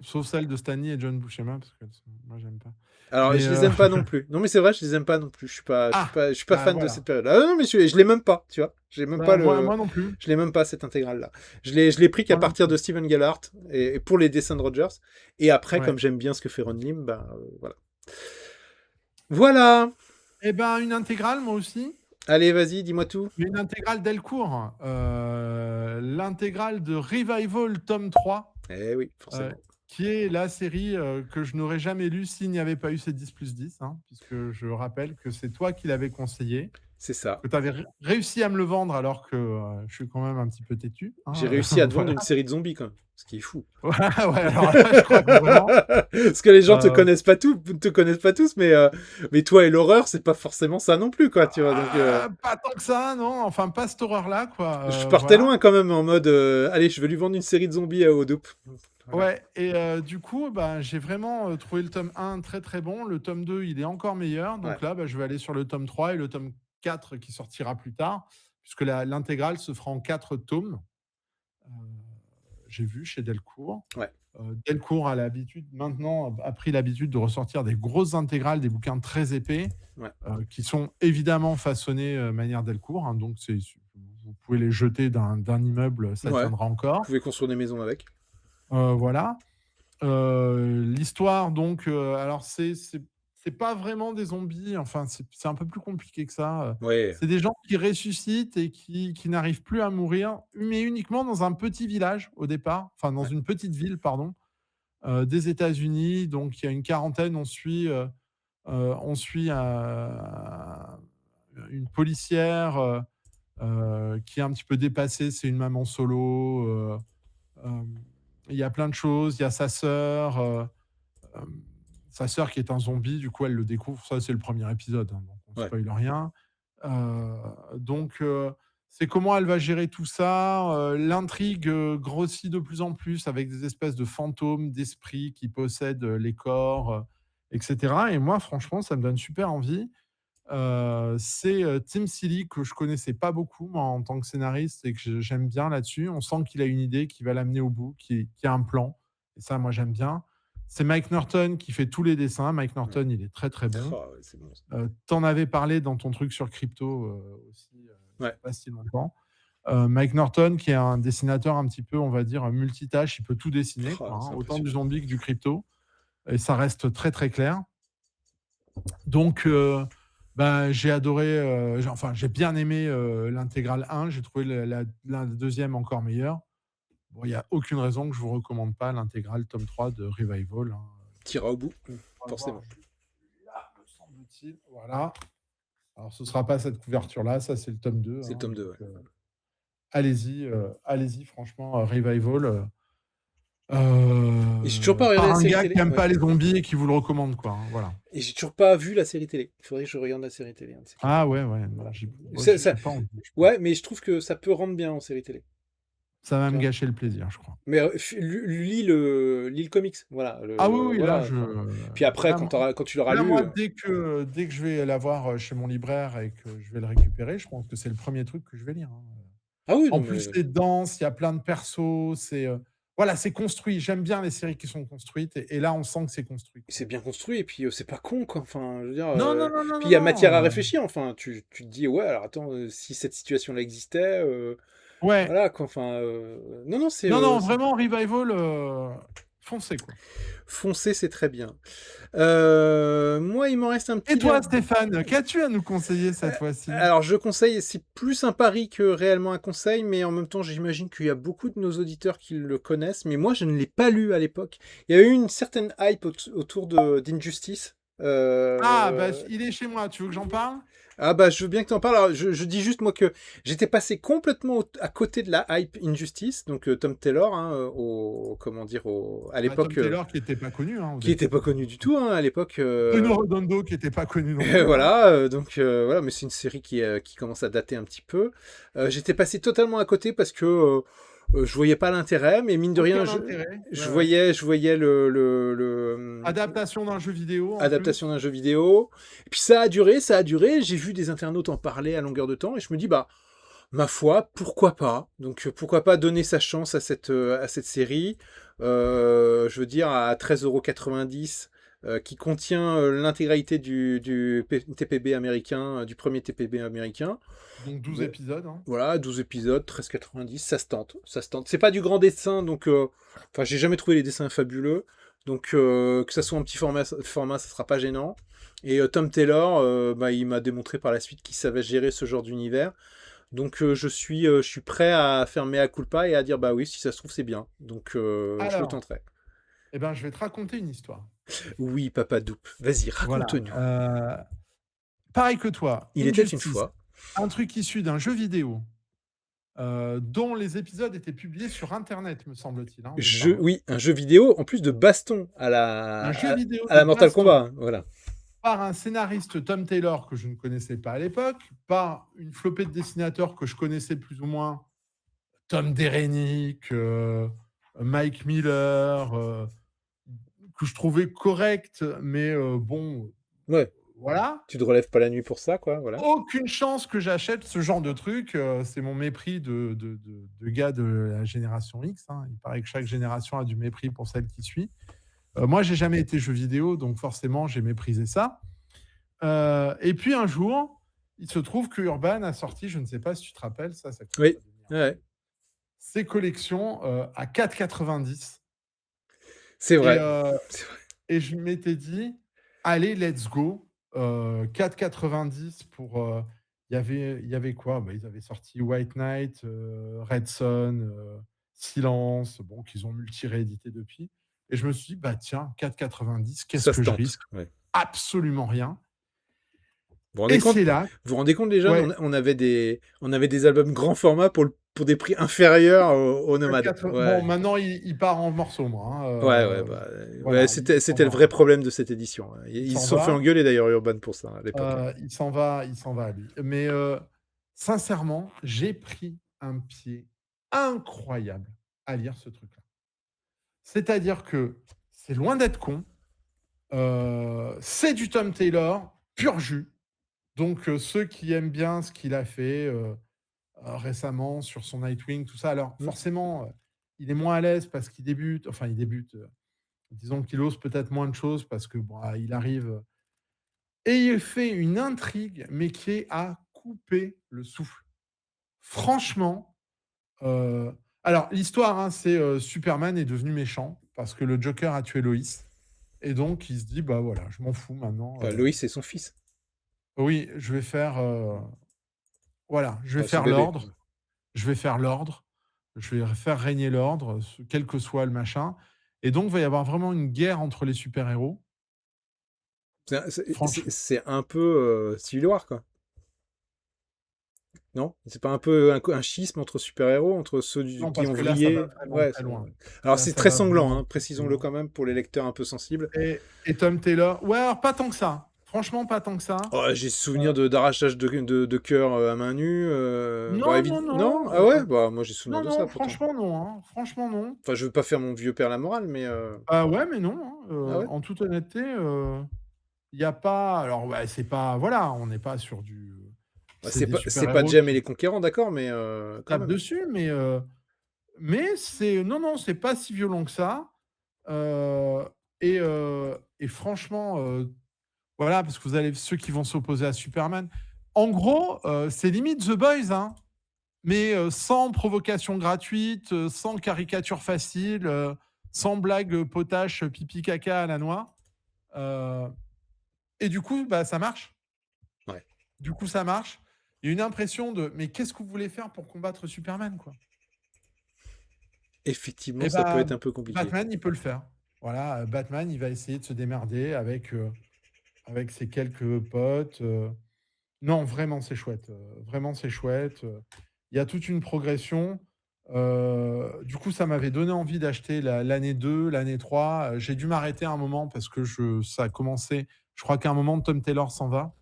Sauf celles de Stanley et John Buscema, parce que moi, j'aime pas. Alors, Mais je les aime pas non plus. Non, mais c'est vrai, je les aime pas non plus. Je suis pas bah fan de voilà. cette période. Ah non, mais je l'ai même pas, tu vois. J'ai même pas Bah, moi non plus. je l'ai même pas cette intégrale-là. Je l'ai pris qu'à Moi non partir plus. de Steven Gerhardt et pour les dessins de Rogers. Et après, Ouais. comme j'aime bien ce que fait Ron Lim, voilà. Voilà. Eh ben, une intégrale, moi aussi. Allez, vas-y, dis-moi tout. Mais une intégrale Delcourt. L'intégrale de Revival, tome 3. Eh oui, Euh, forcément. qui est la série que je n'aurais jamais lue s'il n'y avait pas eu ces 10+10, hein, puisque je rappelle que c'est toi qui l'avais conseillé, C'est ça. que tu avais réussi à me le vendre alors que je suis quand même un petit peu têtu. J'ai Hein, réussi à te vendre voilà. une série de zombies, quand même. Ce qui est fou. Ouais, alors là, je crois que vraiment. Parce que les gens euh, te connaissent pas tous, mais toi et l'horreur, c'est pas forcément ça non plus, quoi, tu vois. Donc, Pas tant que ça, non. Enfin, pas cette horreur-là, quoi. je partais Voilà. loin quand même en mode, allez, je vais lui vendre une série de zombies à Odoup. Voilà. Ouais, et du coup, bah, j'ai vraiment trouvé le tome 1 très très bon. Le tome 2, il est encore meilleur. Ouais. Donc là, bah, je vais aller sur le tome 3 et le tome 4 qui sortira plus tard, puisque l'intégrale se fera en 4 tomes. Euh, j'ai vu chez Delcourt. Ouais. Delcourt a pris l'habitude de ressortir des grosses intégrales, des bouquins très épais, Ouais. qui sont évidemment façonnés manière Delcourt. Hein, donc vous pouvez les jeter d'un immeuble, ça Ouais. tiendra Vous encore. pouvez construire des maisons avec. Voilà. L'histoire, donc, alors c'est pas vraiment des zombies, enfin, c'est un peu plus compliqué que ça. Ouais. C'est des gens qui ressuscitent et qui n'arrivent plus à mourir, mais uniquement dans un petit village au départ, enfin, dans Ouais. une petite ville, pardon, des États-Unis. Donc, il y a une quarantaine, on suit une policière qui est un petit peu dépassée, c'est une maman solo. Il y a plein de choses. Il y a euh, sa sœur qui est un zombie. Du coup, elle le découvre. Ça, c'est le premier épisode, hein, donc on ne Ouais. spoil rien. Donc, c'est comment elle va gérer tout ça. L'intrigue grossit de plus en plus avec des espèces de fantômes, d'esprits qui possèdent les corps, etc. Et moi, franchement, ça me donne super envie. C'est Tim Seeley que je connaissais pas beaucoup moi, en tant que scénariste et que j'aime bien là-dessus. On sent qu'il a une idée, qu'il va l'amener au bout, qu'il a un plan. Et ça, moi, j'aime bien. C'est Mike Norton qui fait tous les dessins. Mike Ouais. Norton, il est très très bon. Oh, ouais, c'est bon. T'en avais parlé dans ton truc sur crypto aussi, il n'y Ouais. a pas si longtemps. Mike Norton, qui est un dessinateur un petit peu, on va dire, multitâche, il peut tout dessiner, Oh, quoi, hein, c'est autant du impressionnant. zombie que du crypto. Et ça reste très très clair. Donc, bah, j'ai adoré, j'ai bien aimé l'intégrale 1, j'ai trouvé la deuxième encore meilleure. Bon, il n'y a aucune raison que je ne vous recommande pas l'intégrale tome 3 de Revival. Hein. Tira au bout, On va forcément. voir, là, me semble-t-il. Voilà. Alors, ce ne sera pas cette couverture-là, ça c'est le tome 2. C'est le Hein, tome 2, donc, ouais. allez-y, franchement, Revival. Et j'ai toujours pas regardé Par la un série gars télé. qui n'aime Ouais. pas les zombies et qui vous le recommande, quoi. Hein, voilà. Et j'ai toujours pas vu la série télé. Il faudrait que je regarde la série télé. Un de ces quatre. Ah ouais, non, Voilà. moi, Ça- j'ai pas envie. Ouais, mais je trouve que ça peut rendre bien en série télé. Ça va Tu me vois. gâcher le plaisir, je crois. Mais lis le comics. Voilà. Ah oui, là, Voilà. Puis après, là, quand tu l'auras là, lu. moi, dès que je vais l'avoir chez mon libraire et que je vais le récupérer, je pense que c'est le premier truc que je vais lire. Hein. Ah oui, En non, plus, mais c'est dense, il y a plein de persos, voilà, c'est construit. J'aime bien les séries qui sont construites et là, on sent que c'est construit. c'est bien construit. Et puis, c'est pas con, quoi. Enfin, je veux dire. Non, non, non, non, Puis il non, y a matière à non. réfléchir. Enfin, tu te dis, ouais, alors attends, si cette situation-là existait. Ouais. Voilà, quoi. Enfin, non, non, Non, vraiment, Revival, foncez, quoi. Foncer, c'est très bien. Moi, il m'en reste un Et petit toi, là. Stéphane, qu'as-tu à nous conseiller cette fois-ci? Alors, je conseille, c'est plus un pari que réellement un conseil, mais en même temps, j'imagine qu'il y a beaucoup de nos auditeurs qui le connaissent, mais moi, je ne l'ai pas lu à l'époque. Il y a eu une certaine hype autour d'Injustice. Ah, bah, il est chez moi, tu veux que j'en parle? Ah bah je veux bien que tu en parles. Alors, je dis juste moi que j'étais passé complètement à côté de la hype Injustice, donc Tom Taylor, hein, comment dire, à Tom l'époque, Taylor qui n'était pas connu, hein, au qui n'était début. pas connu du tout, hein, à l'époque. Bruno Redondo qui n'était pas connu non plus. Hein. Voilà, donc voilà, mais c'est une série qui commence à dater un petit peu. J'étais passé totalement à côté parce que je voyais pas l'intérêt, mais mine de rien, Aucun intérêt. je Ouais, ouais. voyais le Adaptation d'un jeu vidéo en adaptation plus. d'un jeu vidéo. Et puis ça a duré. J'ai vu des internautes en parler à longueur de temps et je me dis bah ma foi, pourquoi pas. Donc pourquoi pas donner sa chance à cette série. Je veux dire à 13,90 €, qui contient l'intégralité du TPB américain, du premier TPB américain. Donc 12 Mais, épisodes. Hein. voilà, 12 épisodes, 13,90, ça se tente, ça se tente. C'est pas du grand dessin, donc enfin j'ai jamais trouvé les dessins fabuleux, donc que ça soit un petit format, ça sera pas gênant. Et Tom Taylor, bah, il m'a démontré par la suite qu'il savait gérer ce genre d'univers. Donc je suis prêt à faire mea culpa et à dire bah oui, si ça se trouve c'est bien. Donc je le Alors, tenterai. Eh ben, je vais te raconter une histoire. Oui, Papa Doupe, vas-y, Voilà, raconte-nous. pareil que toi, Il était une Injustice, fois. un truc issu d'un jeu vidéo, dont les épisodes étaient publiés sur internet, me semble-t-il, hein, au départ, hein. Oui, un jeu vidéo en plus de baston Un jeu vidéo à de la Mortal baston Kombat, hein, voilà. par un scénariste Tom Taylor que je ne connaissais pas à l'époque, par une flopée de dessinateurs que je connaissais plus ou moins, Tom Derenick, Mike Miller, que je trouvais correct, mais bon, Ouais, voilà. tu te relèves pas la nuit pour ça, quoi, voilà. Aucune chance que j'achète ce genre de truc, c'est mon mépris de gars de la génération X, hein. Il paraît que chaque génération a du mépris pour celle qui suit. Moi, j'ai jamais été jeu vidéo, donc forcément, j'ai méprisé ça. Et puis un jour, il se trouve que Urban a sorti, je ne sais pas si tu te rappelles, ça commence Oui, à devenir ouais, vieux, ses collections, à 4,90 c'est et vrai, heu c'est vrai. et je m'étais dit: «Allez, let's go», 4,90 pour, il y avait quoi? Bah, ils avaient sorti White Knight, Red Son, Silence, bon, qu'ils ont multi-réédité depuis et je me suis dit: «Bah, tiens, 4,90, qu'est-ce Ça se que je tente, risque? ouais. Absolument rien» Vous vous rendez et compte c'est là vous vous rendez compte les jeunes, ouais, on avait des albums grand format pour des prix inférieurs aux que Nomades. 4 bon, Ouais. maintenant, il part en morceaux, moi, hein, Ouais, ouais, bah, ouais, voilà, c'était le vrai problème de cette édition, ouais. il Ils s'en se sont fait va. engueuler d'ailleurs Urban pour ça, à l'époque, hein. Il s'en va lui. Mais sincèrement, j'ai pris un pied incroyable à lire ce truc-là. C'est-à-dire que c'est loin d'être con, c'est du Tom Taylor pur jus. Donc ceux qui aiment bien ce qu'il a fait, récemment sur son Nightwing, tout ça, alors Mmh. forcément, il est moins à l'aise parce qu'il débute, enfin il débute, disons qu'il ose peut-être moins de choses parce que bon, il arrive, et il fait une intrigue, mais qui est à couper le souffle. Franchement, heu, alors l'histoire, hein, c'est, Superman est devenu méchant parce que le Joker a tué Lois et donc il se dit: «Bah, voilà, je m'en fous maintenant, Bah, Loïs, c'est son fils, oui, je vais faire, voilà, je vais son faire bébé. l'ordre, je vais faire l'ordre, je vais faire régner l'ordre, ce quel que soit le machin» et donc il va y avoir vraiment une guerre entre les super-héros. Franche C'est un peu, Civil War, quoi, non? C'est pas un peu un schisme entre super-héros, entre ceux non, qui parce ont que là, ça va vrillé? vraiment Ouais, très loin. alors Là, c'est ça très va sanglant, vraiment hein, très, très précisons-le loin. quand même pour les lecteurs un peu sensibles. Et Tom Taylor, ouais, alors pas tant que ça. Franchement, pas tant que ça. Oh, j'ai souvenir Heu, d'arrachage de cœur, à main nue, bon non, non, évid non? non, Ah ouais? Bah, moi j'ai souvenir non, de ça non, pourtant. franchement non, hein, franchement non. Enfin, je veux pas faire mon vieux père la morale, mais Ah ouais, mais non, hein, ah ouais? en toute honnêteté, il y a pas alors ouais, c'est pas voilà, on n'est pas sur du, Bah, c'est des c'est pas super-héros Jem et qui les Conquérants, d'accord, mais quand tapent même. dessus, mais c'est non, non, c'est pas si violent que ça, heu et franchement, voilà, parce que vous avez ceux qui vont s'opposer à Superman. En gros, c'est limite The Boys, hein. Mais sans provocation gratuite, sans caricature facile, sans blague, potache, pipi caca à la noix, heu et du coup, bah, ça marche. Ouais. Du coup, ça marche. Il y a une impression de: «Mais qu'est-ce que vous voulez faire pour combattre Superman, quoi?» Effectivement, Et ça peut bah, être un peu compliqué. Batman, il peut le faire. Voilà, Batman, il va essayer de se démerder avec ses quelques potes, non, vraiment, c'est chouette, vraiment, c'est chouette, il y a toute une progression. Du coup, ça m'avait donné envie d'acheter l'année 2, l'année 3. J'ai dû m'arrêter à un moment parce que ça a commencé je crois qu'à un moment, Tom Taylor s'en va.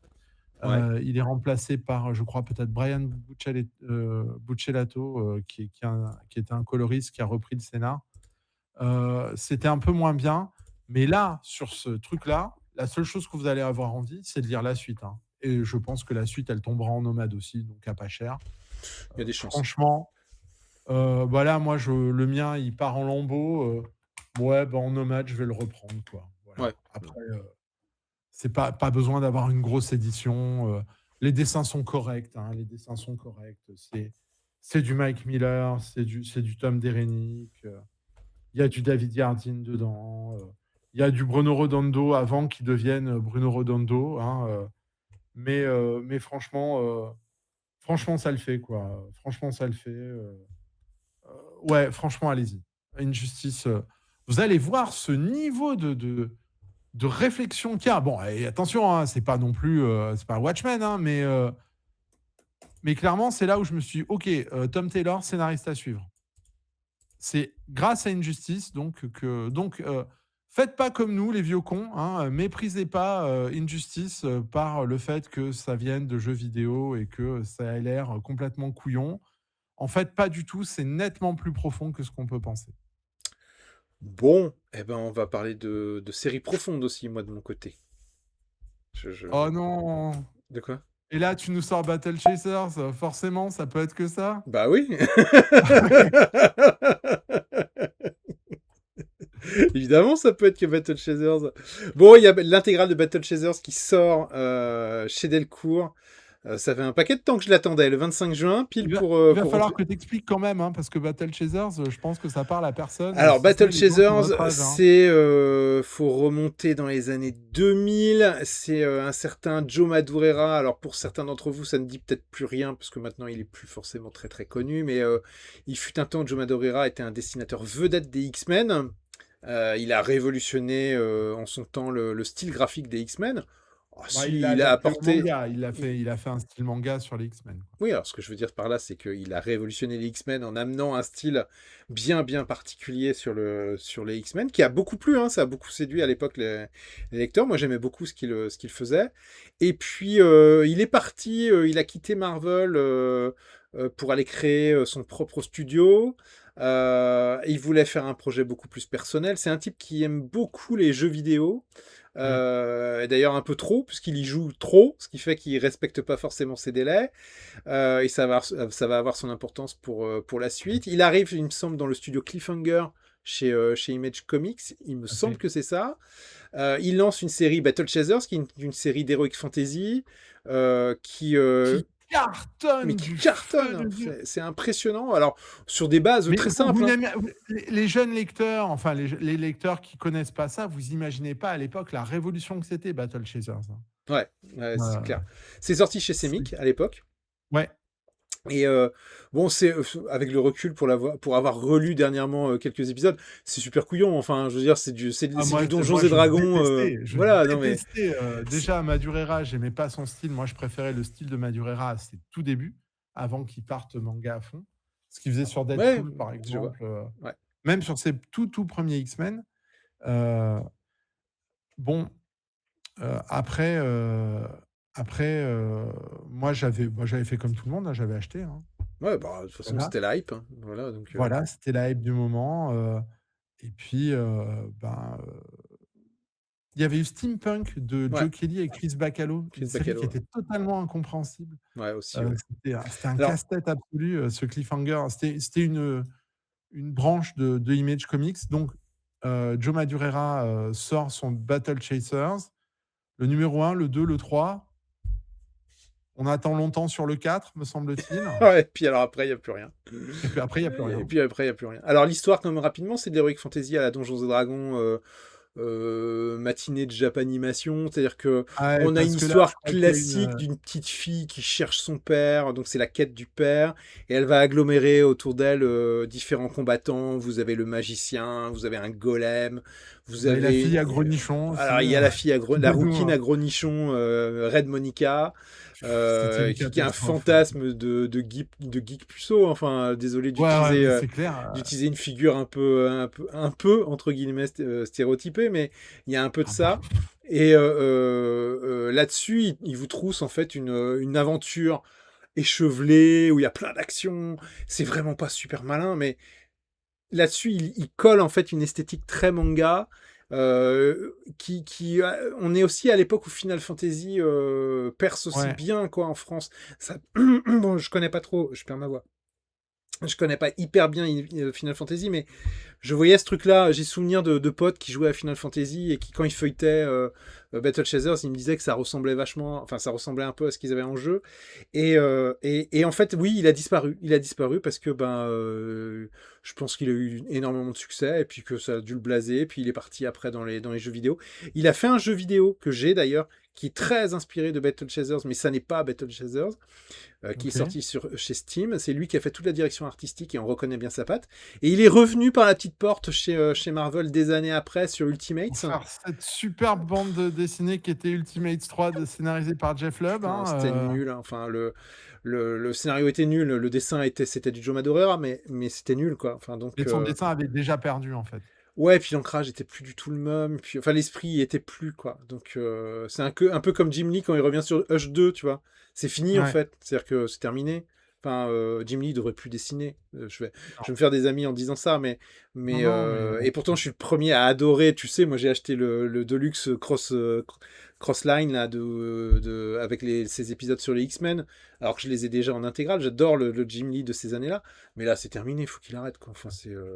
Ouais. Il est remplacé par, je crois peut-être Brian Buccellato, qui était un coloriste qui a repris le scénar. C'était un peu moins bien, mais là, sur ce truc-là, la seule chose que vous allez avoir envie, c'est de lire la suite, hein et je pense que la suite, elle tombera en nomade aussi, donc à pas cher. Il y a des chances. Franchement, voilà, moi, le mien, il part en lambeaux, ouais, bah, en nomade, je vais le reprendre, quoi. Voilà. Ouais. Après, c'est pas besoin d'avoir une grosse édition, les dessins sont corrects, hein, les dessins sont corrects. C'est du Mike Miller, c'est du Tom Derenick, il y a du David Yardine dedans, il y a du Bruno Redondo avant qu'il devienne, Bruno Redondo, hein, mais franchement, ça le fait, quoi. Franchement, ça le fait, ouais, franchement, allez-y. Injustice, vous allez voir ce niveau de réflexion qu'il y a. Bon, et attention, hein, c'est pas non plus, c'est pas Watchmen, hein, mais clairement, c'est là où je me suis dit, OK, Tom Taylor, scénariste à suivre. C'est grâce à Injustice, faites pas comme nous, les vieux cons, hein, méprisez pas Injustice par le fait que ça vienne de jeux vidéo et que ça a l'air complètement couillon. En fait, pas du tout, c'est nettement plus profond que ce qu'on peut penser. Bon, eh ben, on va parler de séries profondes aussi, moi, de mon côté. Oh non! De quoi? Et là, tu nous sors Battle Chasers, forcément, ça peut être que ça? Bah oui. Évidemment, ça peut être que Battle Chasers. Bon, il y a l'intégrale de Battle Chasers qui sort chez Delcourt. Ça fait un paquet de temps que je l'attendais, le 25 juin, pile Il va pour falloir rentrer. que tu expliques quand même, hein, parce que Battle Chasers, je pense que ça parle à personne, Alors, si ce n'est Battle les gens de Chasers, notre âge, hein. c'est... faut remonter dans les années 2000. C'est un certain Joe Madureira. Alors, pour certains d'entre vous, ça ne dit peut-être plus rien, parce que maintenant, il est plus forcément très très connu. Mais il fut un temps, Joe Madureira était un dessinateur vedette des X-Men. Il a révolutionné en son temps le style graphique des X-Men. Oh, Bah, si, il l'a il a adapté au apporté... manga, il a fait un style manga sur les X-Men, quoi. Oui, alors ce que je veux dire par là, c'est qu'il a révolutionné les X-Men en amenant un style bien bien particulier sur les X-Men, qui a beaucoup plu, hein, ça a beaucoup séduit à l'époque les lecteurs. Moi, j'aimais beaucoup ce qu'il faisait. Et puis, il est parti, il a quitté Marvel pour aller créer son propre studio. Il voulait faire un projet beaucoup plus personnel. C'est un type qui aime beaucoup les jeux vidéo. Mmh. Et d'ailleurs un peu trop, puisqu'il y joue trop, ce qui fait qu'il respecte pas forcément ses délais. Et ça va avoir son importance pour la suite. Il arrive, il me semble, dans le studio Cliffhanger chez Image Comics. Il me semble OK. que c'est ça. Il lance une série Battle Chasers, qui est une série d'Heroic Fantasy, euh, qui, euh, Qui mais cartonne qui du feu cartonne. de Dieu! C'est impressionnant. Alors, sur des bases Mais très vous simples, hein. les jeunes lecteurs, enfin les lecteurs qui connaissent pas ça, vous imaginez pas à l'époque la révolution que c'était Battle Chasers, hein. Ouais, ouais, c'est Heu, clair. C'est sorti chez c'est Semic à l'époque. ouais. Et bon, c'est avec le recul pour avoir relu dernièrement quelques épisodes, c'est super couillon. Enfin, je veux dire, Ah c'est du Donjons moi et Dragons. je Voilà, non mais détestais, c'est- déjà Madureira, j'aimais pas son style. Moi, je préférais le style de Madureira à ses tout débuts, avant qu'il parte manga à fond. Ce qu'il faisait sur ouais, Deadpool, par je vois. exemple, Ouais. même sur ses tout premiers X-Men. Heu, bon, après, moi j'avais fait comme tout le monde, hein, j'avais acheté, hein. Ouais, bah, de toute façon, Voilà, c'était la hype, hein. Voilà, donc voilà, c'était la hype du moment, et puis, ben, il y avait eu Steampunk de ouais, Joe Kelly et Chris Bacalo, une Chris série qui Bacalo. était totalement incompréhensible. Ouais, aussi, ouais. C'était un Alors, casse-tête absolu, ce cliffhanger. C'était une branche de Image Comics. Donc, Joe Madureira, sort son Battle Chasers, le numéro 1, le 2, le 3. On attend longtemps sur le 4, me semble-t-il, ouais, puis alors après, il y a plus rien. et puis après, il y a plus Et rien. puis après, il y a plus rien. Alors l'histoire, quand même rapidement, c'est de l'Heroic Fantasy à la Donjons et Dragons. Matinée de Japanimation, c'est-à-dire que Ah ouais, on a une parce que là, je histoire crois qu'il y a classique d'une petite fille qui cherche son père, donc c'est la quête du père, et elle va agglomérer autour d'elle différents combattants. Vous avez le magicien, vous avez un golem, vous et la avez fille à gros nichon aussi, alors il y a la fille la Nous, rouquine à gros nichon, Red Monica, c'était une qui a un catastrophe. fantasme de geek puceau. Enfin, désolé Ouais, mais c'est clair. d'utiliser une figure un peu entre guillemets stéréotypée, mais il y a un peu de Ah bah, ça. Et là-dessus, il vous trousse en fait une aventure échevelée où il y a plein d'actions. C'est vraiment pas super malin, mais là-dessus, il colle en fait une esthétique très manga. On est aussi à l'époque où Final Fantasy perce aussi ouais. bien quoi en France. Ça, bon, je connais pas trop, je perds ma voix. Je connais pas hyper bien Final Fantasy, mais je voyais ce truc-là. J'ai souvenir de potes qui jouaient à Final Fantasy et qui, quand ils feuilletaient Battle Chasers, ils me disaient que ça ressemblait vachement, enfin, ça ressemblait un peu à ce qu'ils avaient en jeu. Et en fait, oui, il a disparu. Il a disparu parce que, je pense qu'il a eu énormément de succès et puis que ça a dû le blaser. Et puis il est parti après dans les jeux vidéo. Il a fait un jeu vidéo que j'ai d'ailleurs, qui est très inspiré de Battle Chasers, mais ça n'est pas Battle Chasers, qui est Ok. sorti chez Steam. C'est lui qui a fait toute la direction artistique et on reconnaît bien sa patte. Et il est revenu par la petite porte chez Marvel des années après sur Pour Ultimates. faire cette superbe bande dessinée qui était Ultimates 3, scénarisée par Jeff Lubb. Non, c'était nul, hein. Enfin, le scénario était nul, le dessin c'était du Joe Madureira, mais c'était nul, quoi. Enfin, Et donc, son dessin avait déjà perdu, en fait. ouais, puis l'ancrage était plus du tout le même. Puis, enfin, l'esprit y était plus, quoi. Donc, c'est un peu comme Jim Lee quand il revient sur Hush 2, tu vois. C'est fini, en Ouais. fait. C'est-à-dire que c'est terminé. Enfin, Jim Lee devrait plus dessiner. Je Non, vais me faire des amis en disant ça, non, non, mais et pourtant, je suis le premier à adorer. Tu sais, moi, j'ai acheté le Deluxe Crossline, là, avec ces épisodes sur les X-Men, alors que je les ai déjà en intégrale. J'adore le Jim Lee de ces années-là. Mais là, c'est terminé, il faut qu'il arrête, quoi. Enfin,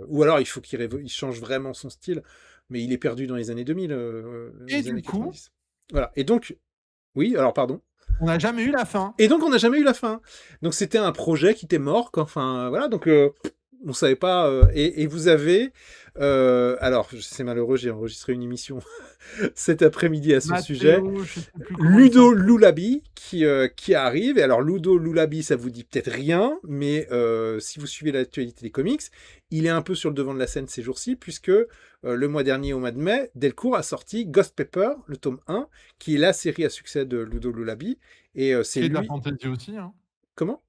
ou alors, il faut il change vraiment son style. Mais il est perdu dans les années 2000, Et les du années coup, 90. Voilà. Et donc, oui, alors, pardon. on n'a jamais eu la fin. Et donc, on n'a jamais eu la fin. Donc, c'était un projet qui était mort, quoi. Enfin, voilà. Donc, on savait pas. Et vous avez. Alors, c'est malheureux, j'ai enregistré une émission cet après-midi à ce sujet. Matteo, je sais plus comment il Ludo s'appelle. Lulabi qui arrive. Et alors, Ludo Lulabi, ça vous dit peut-être rien, mais si vous suivez l'actualité des comics, il est un peu sur le devant de la scène ces jours-ci, puisque le mois dernier, au mois de mai, Delcourt a sorti Ghost Pepper, le tome 1, qui est la série à succès de Ludo Lulabi. Et c'est Qui est de la lui. fantasy aussi, hein. Comment?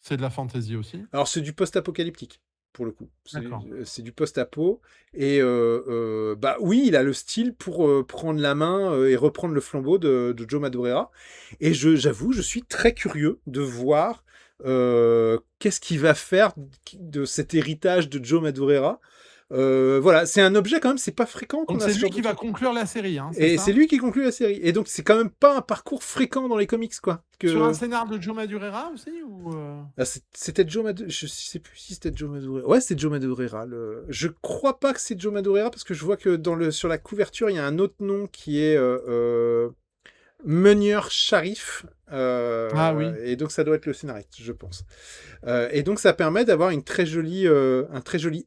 C'est de la fantasy aussi. Alors, c'est du post-apocalyptique, pour le coup. D'accord. C'est du post-apo. Et bah oui, il a le style pour prendre la main et reprendre le flambeau de Joe Madureira. Et j'avoue, je suis très curieux de voir qu'est-ce qu'il va faire de cet héritage de Joe Madureira. Voilà, c'est un objet quand même, c'est pas fréquent qu'on Donc a c'est ce lui genre de qui va truc. conclure la série, hein, c'est Et c'est ça? lui qui conclut la série. Et donc, c'est quand même pas un parcours fréquent dans les comics, quoi. Sur un scénar de Joe Madureira aussi ou Ah, c'était Joe Madureira. Je sais plus si c'était Joe Madureira. Ouais, c'est Joe Madureira. Je crois pas que c'est Joe Madureira parce que je vois que sur la couverture, il y a un autre nom qui est Meunier Sharif. Ah oui. Et donc, ça doit être le scénariste, je pense. Et donc, ça permet d'avoir un très joli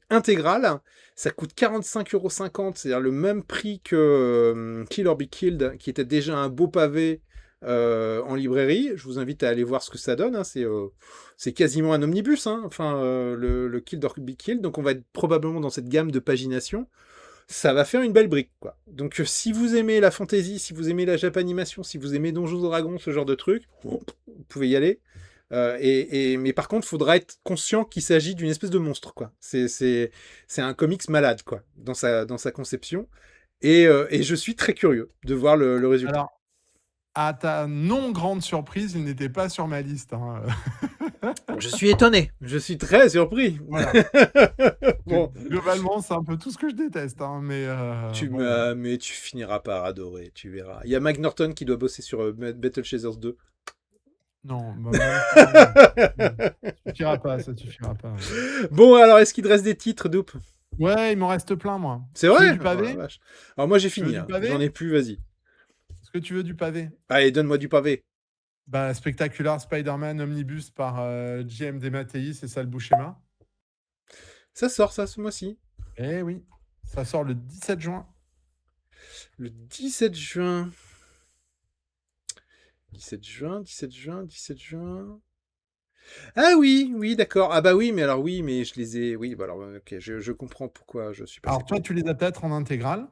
intégral. Ça coûte 45,50 €, c'est-à-dire le même prix que Kill or Be Killed, qui était déjà un beau pavé en librairie. Je vous invite à aller voir ce que ça donne, hein. C'est quasiment un omnibus, hein. Enfin, le Kill or Be Killed. Donc, on va être probablement dans cette gamme de pagination. Ça va faire une belle brique, quoi. Donc, si vous aimez la fantasy, si vous aimez la japanimation, si vous aimez Donjons et Dragons, ce genre de truc, vous pouvez y aller. Mais par contre, il faudra être conscient qu'il s'agit d'une espèce de monstre, quoi. C'est un comics malade, quoi, dans sa conception. Et je suis très curieux de voir le résultat. Alors, à ta non grande surprise, il n'était pas sur ma liste, hein. Je suis étonné, je suis très surpris. Voilà. Bon, Globalement, c'est un peu tout ce que je déteste, hein, mais bon. mais tu finiras par adorer, tu verras. Il y a Mike Norton qui doit bosser sur Battle Chasers 2. Non, bah, même ça, non. Ça suffira pas, ça suffira pas. Bon, alors, est-ce qu'il te reste des titres, Doupe? Ouais, il m'en reste plein, moi. C'est Tu veux vrai? du Oh la pavé? vache. Alors, moi, j'ai Tu veux fini, du hein. pavé? J'en ai plus, vas-y. Est-ce que tu veux du pavé? Allez, donne-moi du pavé. Bah, Spectacular Spider-Man Omnibus par J.M. DeMatteis et Sal Buscema. Ça sort, ça, ce mois-ci. Eh oui, ça sort le 17 juin. Le 17 juin. 17 juin, 17 juin, 17 juin. Ah oui, oui, d'accord. Ah bah oui, mais alors oui, mais je les ai. Oui, bah alors, ok, je comprends pourquoi je suis passé Alors toi, côté. tu les as peut-être en intégrale.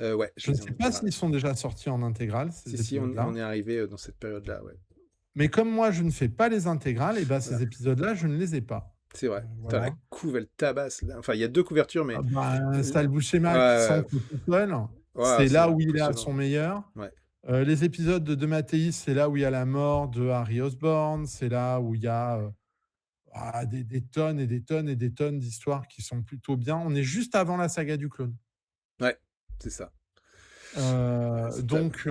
Ouais, Je ne les ai en sais pas intégral. s'ils sont déjà sortis en intégrale, Si, ces si, épisodes-là. on est arrivé dans cette période-là, ouais. Mais comme moi, je ne fais pas les intégrales, et ben Voilà, ces épisodes-là, je ne les ai pas. c'est vrai. Putain, la Voilà. couve, elle tabasse, là. Enfin, il y a deux couvertures, Ah mais. bah, Ouais, Sal Buscema qui ouais, semble tout seul, ouais, c'est c'est là où il est à impressionnant. son meilleur. Ouais. Les épisodes de Mathéis, c'est là où il y a la mort de Harry Osborn, c'est là où il y a des tonnes et des tonnes et des tonnes d'histoires qui sont plutôt bien. On est juste avant la saga du clone. Ouais, c'est ça. Donc,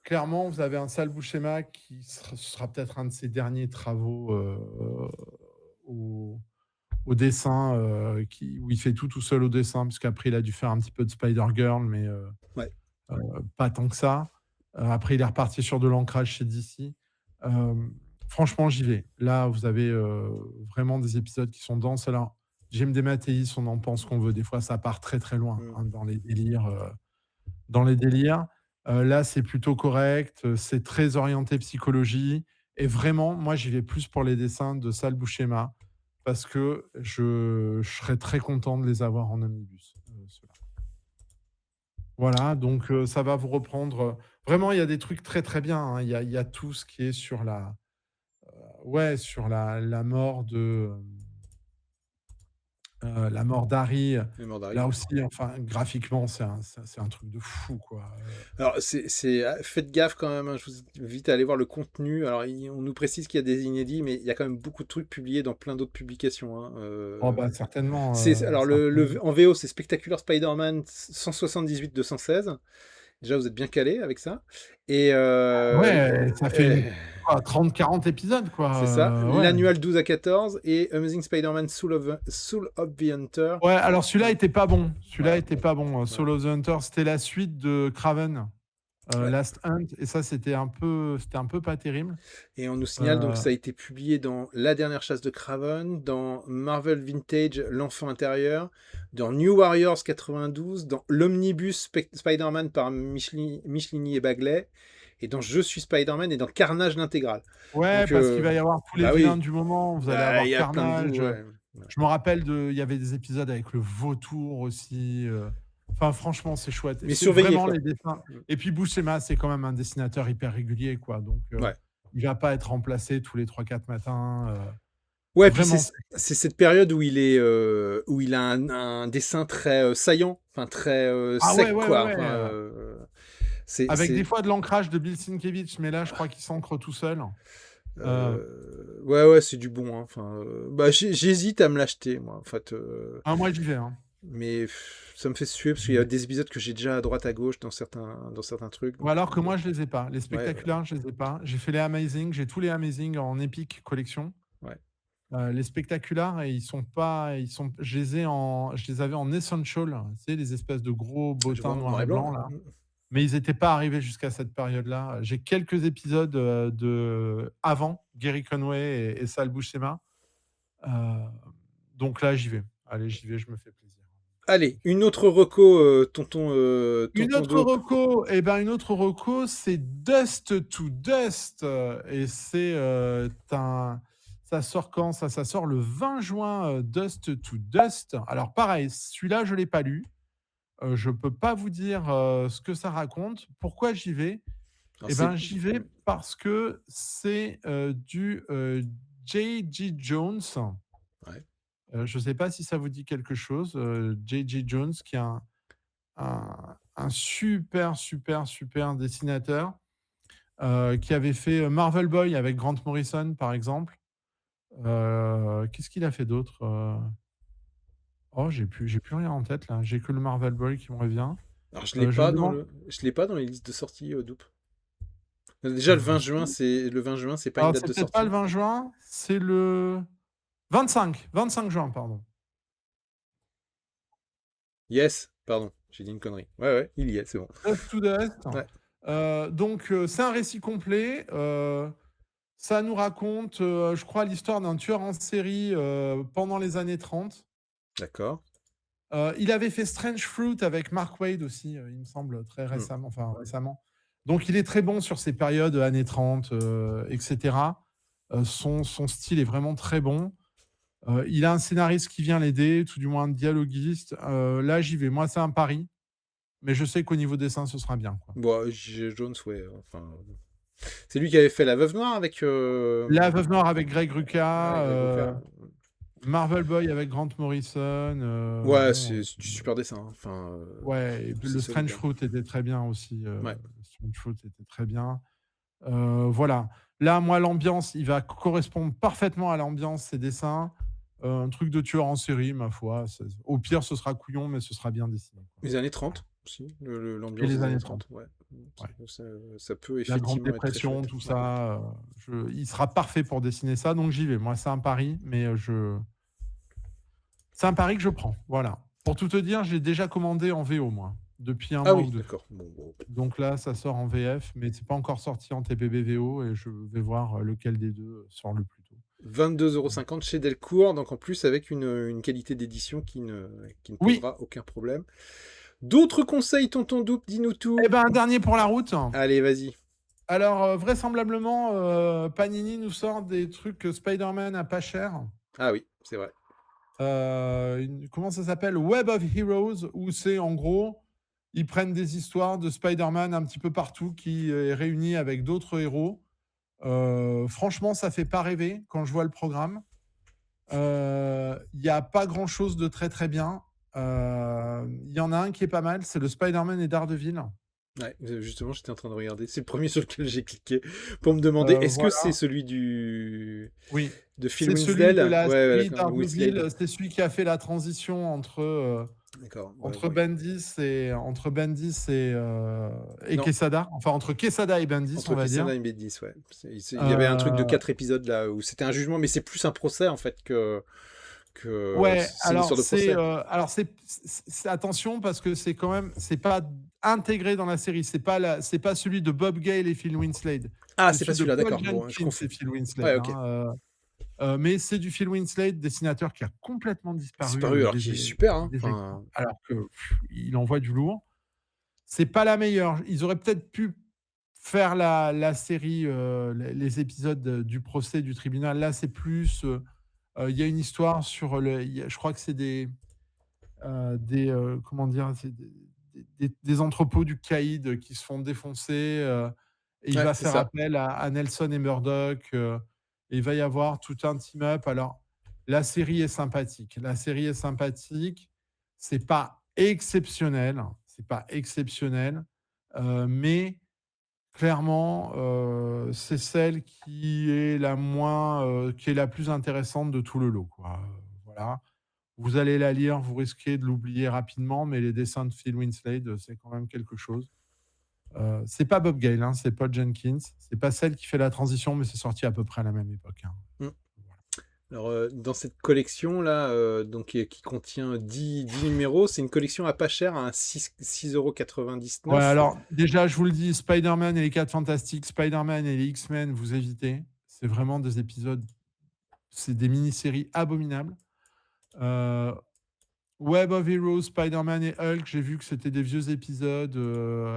clairement, vous avez un Sal Buscema qui sera peut-être un de ses derniers travaux au, au dessin, où il fait tout seul au dessin, parce qu'après, il a dû faire un petit peu de Spider-Girl, mais Ouais. pas tant que ça. Après, il est reparti sur de l'ancrage chez DC. Franchement, j'y vais. Là, vous avez vraiment des épisodes qui sont denses. Alors, j'aime des Mathéis, on en pense qu'on veut. Des fois, ça part très très loin Mm. hein, dans les délires. Dans les délires. Là, c'est plutôt correct, c'est très orienté psychologie et vraiment, moi, j'y vais plus pour les dessins de Sal Buscema parce que je serais très content de les avoir en omnibus, ceux-là. Voilà, donc ça va vous reprendre, vraiment, il y a des trucs très, très bien, hein. Il y a tout ce qui est sur la ouais, sur la mort de, la mort d'Harry, Mémoire d'Harry, là ouais. aussi, enfin, graphiquement, c'est un truc de fou, quoi, Alors, faites gaffe quand même, hein, je vous invite à aller voir le contenu. Alors, on nous précise qu'il y a des inédits, mais il y a quand même beaucoup de trucs publiés dans plein d'autres publications, hein. oh, bah, certainement, Alors, certainement. en VO, c'est Spectacular Spider-Man 178-216. Déjà, vous êtes bien calé avec ça. Et, Ouais, ça fait une quoi, 30-40 épisodes, c'est ça. quoi, ouais. L'annual 12 à 14 et Amazing Spider-Man Soul of the Hunter. Ouais, alors celui-là était pas bon. Celui-là Voilà, était pas bon. voilà. Soul of the Hunter, c'était la suite de Kraven, Ouais. Last Hunt, et ça, c'était un peu pas terrible. Et on nous signale donc que Heu, ça a été publié dans La dernière chasse de Kraven, dans Marvel Vintage L'enfant intérieur, dans New Warriors 92, dans l'Omnibus Spider-Man par Michelini et Bagley, et dans Je suis Spider-Man et dans Carnage l'intégrale. ouais, Donc, parce qu'il va y avoir tous les bah vilains oui, du moment. Vous allez bah, il avoir y a plein de Carnage. bouts, ouais. Ouais. Je me rappelle il y avait des épisodes avec le vautour aussi. Enfin, franchement, c'est chouette. Et Mais c'est surveillez, vraiment quoi. les dessins. Et puis Buscema, c'est quand même un dessinateur hyper régulier, quoi. Donc, Ouais. il va pas être remplacé tous les 3-4 matins. Ouais, puis Vraiment. c'est cette période où il a un dessin très saillant, enfin très Ah ouais, sec, ouais, ouais, quoi. ouais. Enfin, Avec des c'est fois de l'ancrage de Bill Sienkiewicz, mais là, je crois qu'il s'ancre tout seul. Euh, ouais, ouais, c'est du bon, hein. Enfin, bah, j'hésite à me l'acheter, moi, en fait. Moi, j'y vais, hein. Mais ça me fait suer parce qu'il y a des épisodes que j'ai déjà à droite à gauche dans certains trucs. Ou Donc, alors que moi, je les ai pas. Les ouais, spectaculaires, je les ai pas. J'ai fait les Amazing, j'ai tous les Amazing en Epic Collection. ouais. Les spectaculaires, et ils sont pas, je les avais en Essential, tu sais, les espèces de gros Je vois bottins en noir noir et et blanc, blanc ouais. là. Mais ils n'étaient pas arrivés jusqu'à cette période-là. J'ai quelques épisodes de avant Gary Conway et Sal Buscema. Euh, donc là, j'y vais. Allez, j'y vais, je me fais plaisir. Allez, une autre reco, Une tonton autre Dope. reco, c'est Dust to Dust, et ça sort quand ça? Ça sort le 20 juin, Dust to Dust. Alors pareil, celui-là, je l'ai pas lu. Je peux pas vous dire, ce que ça raconte. Pourquoi j'y vais? Alors, Eh ben, j'y vais parce que c'est, du, J.G. Jones. ouais. Je sais pas si ça vous dit quelque chose, J.G. Jones, qui est un super, super, super dessinateur, qui avait fait Marvel Boy avec Grant Morrison, par exemple. Qu'est-ce qu'il a fait d'autre? Oh, j'ai plus rien en tête là. J'ai que le Marvel Boy qui me revient. Alors, Je me demande. je l'ai pas dans les listes de sortie, Dope. Déjà, Si. le 20 juin, c'est pas une Alors, date c'est de peut-être pas le sortie. 20 juin, c'est le 25 juin, pardon. Yes, pardon, j'ai dit une connerie. Ouais, ouais, il y est, c'est bon. Dust to Dust. Ouais, Donc, c'est un récit complet. Ça nous raconte, je crois, l'histoire d'un tueur en série pendant les années 30. d'accord. Il avait fait Strange Fruit avec Mark Waid aussi, il me semble, très Hmm. récemment. Enfin, récemment. Donc, il est très bon sur ces périodes années 30, etc. Son style est vraiment très bon. Il a un scénariste qui vient l'aider, tout du moins un dialoguiste. Là, j'y vais. Moi, c'est un pari. Mais je sais qu'au niveau dessin, ce sera bien, quoi. Bon, J. Jones, ouais. Enfin, c'est lui qui avait fait La Veuve Noire avec. La Veuve Noire avec Greg Rucka. Ouais, Greg Rucka. Marvel Boy avec Grant Morrison. Ouais, Bon, c'est du super dessin, hein. Enfin, ouais, et puis c'est le solide, Strange hein. Fruit était très bien aussi. Ouais. Strange Fruit était très bien. Voilà. Là, moi, l'ambiance, il va correspondre parfaitement à l'ambiance, ces dessins. Un truc de tueur en série, ma foi. Au pire, ce sera couillon, mais ce sera bien dessiné, quoi. Les années 30 aussi, Et l'ambiance les des années années 30. 30, ouais. Ouais. Ça peut La Grande effectivement être très Dépression, chouette. tout Ouais. ça. Il sera parfait pour dessiner ça, donc j'y vais. Moi, c'est un pari, mais c'est un pari que je prends. Voilà. Pour tout te dire, j'ai déjà commandé en VO, moi, depuis un Ah mois ou oui, deux. d'accord. Bon. Donc là, ça sort en VF, mais c'est pas encore sorti en TPB VO, et je vais voir lequel des deux sort le plus tôt. 22,50 € chez Delcourt, donc en plus avec une qualité d'édition qui ne Oui, posera aucun problème. D'autres conseils, tonton Doupe, dis-nous Eh tout. ben, un dernier pour la route. Allez, vas-y. Alors, vraisemblablement, Panini nous sort des trucs Spider-Man à pas cher. Ah oui, c'est vrai. Comment ça s'appelle? Web of Heroes, où c'est en gros, ils prennent des histoires de Spider-Man un petit peu partout qui est réuni avec d'autres héros. Franchement, ça fait pas rêver quand je vois le programme. Il y a pas grand-chose de très très bien. Il y en a un qui est pas mal, c'est le Spider-Man et Daredevil. Ouais, justement, j'étais en train de regarder. C'est le premier sur lequel j'ai cliqué pour me demander est-ce que c'est Voilà. celui du Oui, de Phil c'est celui de Winslow? la Ouais, ouais, série d'accord. Daredevil. Winslow. C'est celui qui a fait la transition D'accord. Ouais, entre ouais. Bendis et Non, Quesada. Enfin, entre Quesada et Bendis, entre on va dire. Quesada et Bendis, ouais. Il y avait un truc de Euh, 4 épisodes là où c'était un jugement, mais c'est plus un procès en fait que ouais, c'est une histoire de procès. attention parce que c'est pas intégré dans la série. C'est pas celui de Bob Gale et Phil Winslade. Ah, C'est c'est pas celui de celui-là, Paul d'accord. Bon, je Jenkins et confonds. Phil Winslade. Ouais, ok. Hein. Mais c'est du Phil Winslade, dessinateur qui a complètement disparu Disparu alors qu'il est super, hein. des écrans, Enfin, alors que il envoie du lourd. C'est pas la meilleure. Ils auraient peut-être pu faire la série, les épisodes du procès du tribunal. Là, c'est plus. Il y a une histoire sur je crois que c'est comment dire, c'est des entrepôts du caïd qui se font défoncer. Et il ouais, va c'est faire ça. appel à Nelson et Murdoch. Et il va y avoir tout un team-up. Alors, la série est sympathique. La série est sympathique. C'est pas exceptionnel. C'est pas exceptionnel. Mais clairement, c'est celle qui est la plus intéressante de tout le lot, quoi. Voilà. Vous allez la lire, vous risquez de l'oublier rapidement, mais les dessins de Phil Winslade, c'est quand même quelque chose. C'est pas Bob Gale, hein, c'est Paul Jenkins. C'est pas celle qui fait la transition, mais c'est sorti à peu près à la même époque. Hein. Mm. Voilà. Alors, dans cette collection-là, donc, qui contient 10 numéros, c'est une collection à pas cher, à 6,99 Ouais, €. alors déjà, je vous le dis, Spider-Man et les 4 Fantastiques, Spider-Man et les X-Men, vous évitez. C'est vraiment des épisodes, c'est des mini-séries abominables. Web of Heroes, Spider-Man et Hulk, j'ai vu que c'était des vieux épisodes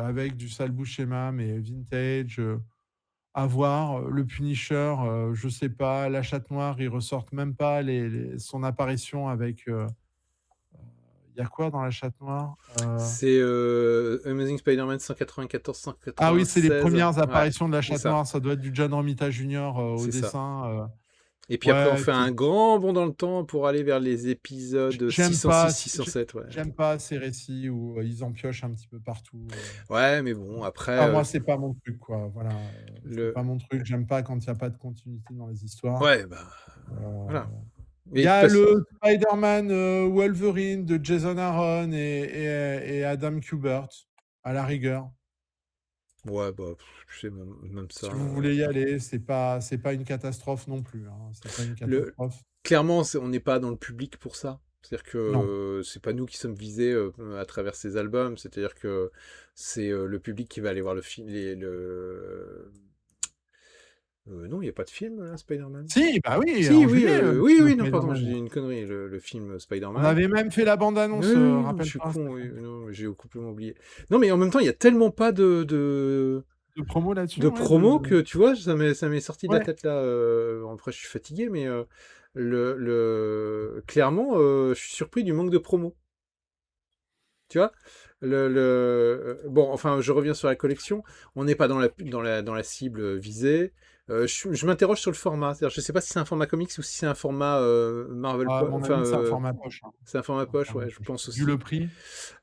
avec du sale schéma, mais vintage. À voir. Le Punisher, je sais pas. La Chatte Noire, ils ressortent même pas son apparition avec. Il y a quoi dans la Chatte Noire C'est Amazing Spider-Man 194, Ah oui, c'est les 196. premières Ouais, apparitions de la c'est Chatte ça. Noire. Ça doit être du John Romita Jr. Au C'est ça. dessin. Et puis après, on Ouais, fait un grand bond dans le temps pour aller vers les épisodes j'aime 606, pas, 607. Ouais. j'aime pas ces récits où ils en piochent un petit peu partout. Ouais, mais bon, après, Ah, moi, c'est pas mon truc, quoi. Voilà, c'est le. pas mon truc. J'aime pas quand il n'y a pas de continuité dans les histoires. Ouais, bah. Euh, Voilà. Il y Mais a le Spider-Man Wolverine de Jason Aaron et Adam Kubert, à la rigueur. ouais, bah, je sais, même ça. Si vous voulez y aller, c'est pas une catastrophe non plus. Hein. C'est pas une Le... catastrophe. Clairement, on n'est pas dans le public pour ça. C'est-à-dire Non. que c'est pas nous qui sommes visés à travers ces albums. C'est-à-dire que c'est le public qui va aller voir le film. Non, il n'y a pas de film, là, Spider-Man. Si, bah oui, Si, en oui, juillet, le oui, film oui, non, pardon, j'ai Spider-Man. dit une connerie. Le film On Spider-Man. avait même fait la bande-annonce, Oui, oui, non, je suis rappelle-toi. con, oui, non, j'ai complètement oublié. Non, mais en même temps, il y a tellement pas De promo là-dessus, de ouais. promo que, tu vois, ça m'est sorti de la Ouais. tête, là. Après, je suis fatigué, mais clairement, je suis surpris du manque de promo. Tu vois? Bon, enfin, je reviens sur la collection. On n'est pas dans la cible visée. Je m'interroge sur le format. C'est-à-dire, je sais pas si c'est un format comics ou si c'est un format Marvel. À mon Enfin, avis, c'est un format poche. Hein. c'est un format C'est un poche, format ouais, je poche. pense Vu le aussi. prix.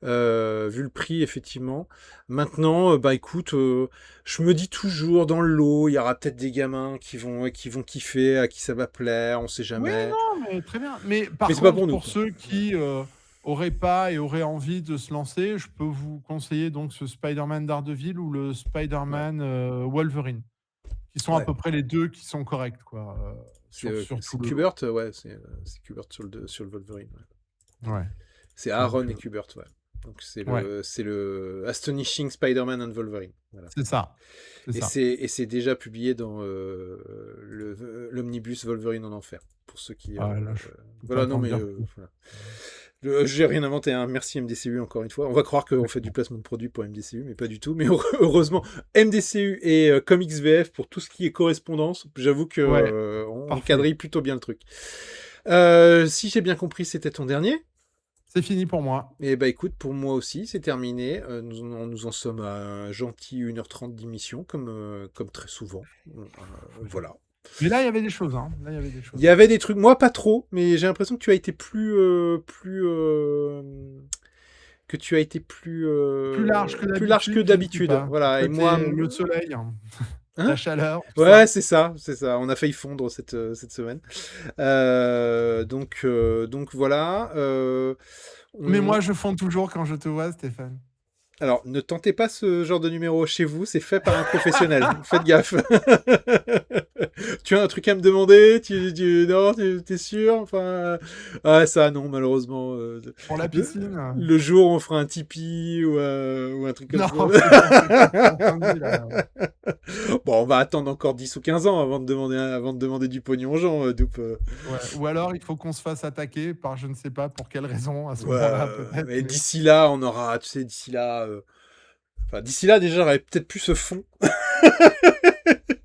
Vu le prix, effectivement. Maintenant, bah écoute, je me dis toujours dans le lot, il y aura peut-être des gamins qui vont kiffer, à qui ça va plaire, on sait Oui, jamais. non, mais très bien. Mais par Mais c'est pas contre, pour nous, pour quoi. ceux qui auraient pas et auraient envie de se lancer, je peux vous conseiller donc ce Spider-Man Daredevil ou le Ouais, Spider-Man Wolverine, qui sont à ouais. peu près les deux qui sont corrects, quoi, sur tout C'est le lot. Kubert, ouais, c'est Kubert sur le Wolverine. Ouais. Ouais. C'est Donc, Aaron et Kubert, ouais. Donc ouais, c'est le Astonishing Spider-Man and Wolverine. Voilà. c'est ça. C'est ça. Et c'est déjà publié dans l'omnibus Wolverine en enfer. Pour ceux qui. Ah, là, je peux pas Voilà, non, t'en mais dire plus. voilà. J'ai rien inventé, hein. Merci MDCU encore une fois. On va croire qu'on fait du placement de produit pour MDCU, mais pas du tout. Mais heureusement, MDCU et Comics VF pour tout ce qui est correspondance, j'avoue que Ouais, on parfait. quadrille plutôt bien le truc. Si j'ai bien compris, c'était ton dernier. C'est fini pour moi. Et bah écoute, pour moi aussi, c'est terminé. Nous en sommes à un gentil 1h30 d'émission, comme très souvent. Voilà. Mais là, il y avait des choses, hein. Là, il y avait des Il choses. y avait des trucs, moi pas trop, mais j'ai l'impression que tu as été que tu as été Plus plus large que large que d'habitude, je ne sais d'habitude. pas. Voilà. Et Peut-être moi, le soleil, hein, la hein? chaleur, tout Ouais, ça. c'est ça, c'est ça. On a failli fondre cette semaine. Donc voilà. Mais On- moi, je fonds toujours quand je te vois, Stéphane. Alors, ne tentez pas ce genre de numéro chez vous, c'est fait par un professionnel. Faites gaffe. Tu as un truc à me demander? Non, t'es sûr? Enfin, ah, ça, non, malheureusement. Pour la Le, piscine. le jour où on fera un Tipeee ou un truc comme Non, ça. c'est pas interdit, là. Bon, on va attendre encore 10 ou 15 ans avant de demander du pognon aux gens, Doupe. Ouais. Ou alors, il faut qu'on se fasse attaquer par je ne sais pas pour quelle raison à ce moment-là, Ouais, peut-être. mais Mais d'ici là, on aura, tu sais, enfin, d'ici là, déjà, j'aurais peut-être plus ce fond.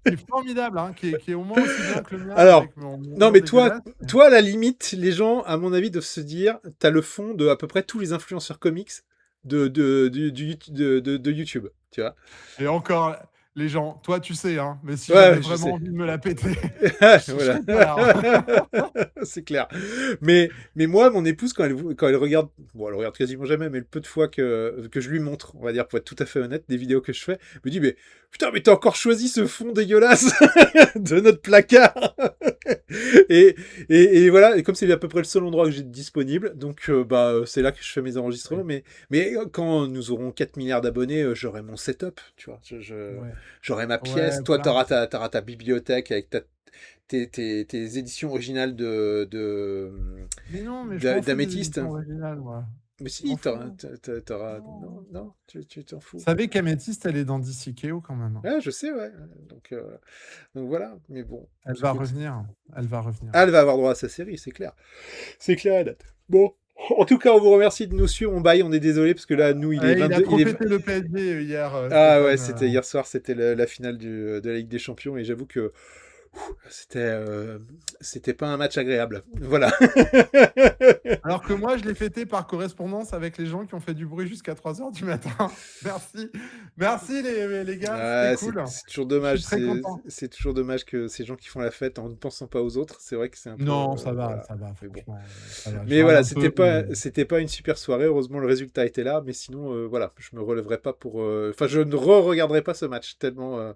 qui est formidable, hein, qui est au moins aussi bien que le mien Alors, avec mon non, nom mais toi, dégueulasse. toi, à la limite, les gens, à mon avis, doivent se dire, t'as le fond de à peu près tous les influenceurs comics de YouTube, tu vois. Et encore, les gens, toi, tu sais, hein, mais si j'avais Ouais, je vraiment sais. envie de me la péter, je Voilà. serais pas là, hein. C'est clair. Mais moi, mon épouse, quand elle regarde, bon, elle regarde quasiment jamais, mais le peu de fois que je lui montre, on va dire, pour être tout à fait honnête, des vidéos que je fais, elle me dit, mais putain, mais t'as encore choisi ce fond dégueulasse de notre placard. et, et voilà, et comme c'est à peu près le seul endroit que j'ai disponible, donc c'est là que je fais mes enregistrements. Oui. Mais quand nous aurons 4 milliards d'abonnés, j'aurai mon setup, tu vois. Ouais, J'aurai ma ouais, pièce, toi, voilà. t'auras ta bibliothèque avec tes éditions originales Mais non, mais je m'en fous des d'Améthyste. éditions originales, moi. Mais Je m'en si, fous. Non, Non. non, tu t'en Vous fous. savez qu'Améthyste, elle est dans DCKO quand même, hein. Ah, je sais, ouais. Donc, donc voilà, mais bon, Elle va écoute. revenir. Elle va revenir. Ah, elle va avoir droit à sa série, c'est clair. C'est clair, à date. Bon, en tout cas, on vous remercie de nous suivre. On baille, on est désolé, parce que là, nous, il est Il a 22... trop pété le PSG hier, Ah ouais, Stéphane. c'était hier soir, c'était la finale de la Ligue des Champions, et j'avoue que c'était pas un match agréable. Voilà. Alors que moi, je l'ai fêté par correspondance avec les gens qui ont fait du bruit jusqu'à 3 heures du matin. Merci. Merci les gars, c'était Ah, cool. c'est toujours Je suis dommage. très content. C'est toujours dommage que ces gens qui font la fête en ne pensant pas aux autres, c'est vrai que c'est un peu. Non, Voilà. ça va, Mais bon. franchement, ça va. Je Mais râle voilà, un peu, mais c'était pas une super soirée. Heureusement, le résultat était là. Mais sinon, voilà, je me relèverai pas pour. Enfin, je ne re-regarderai pas ce match tellement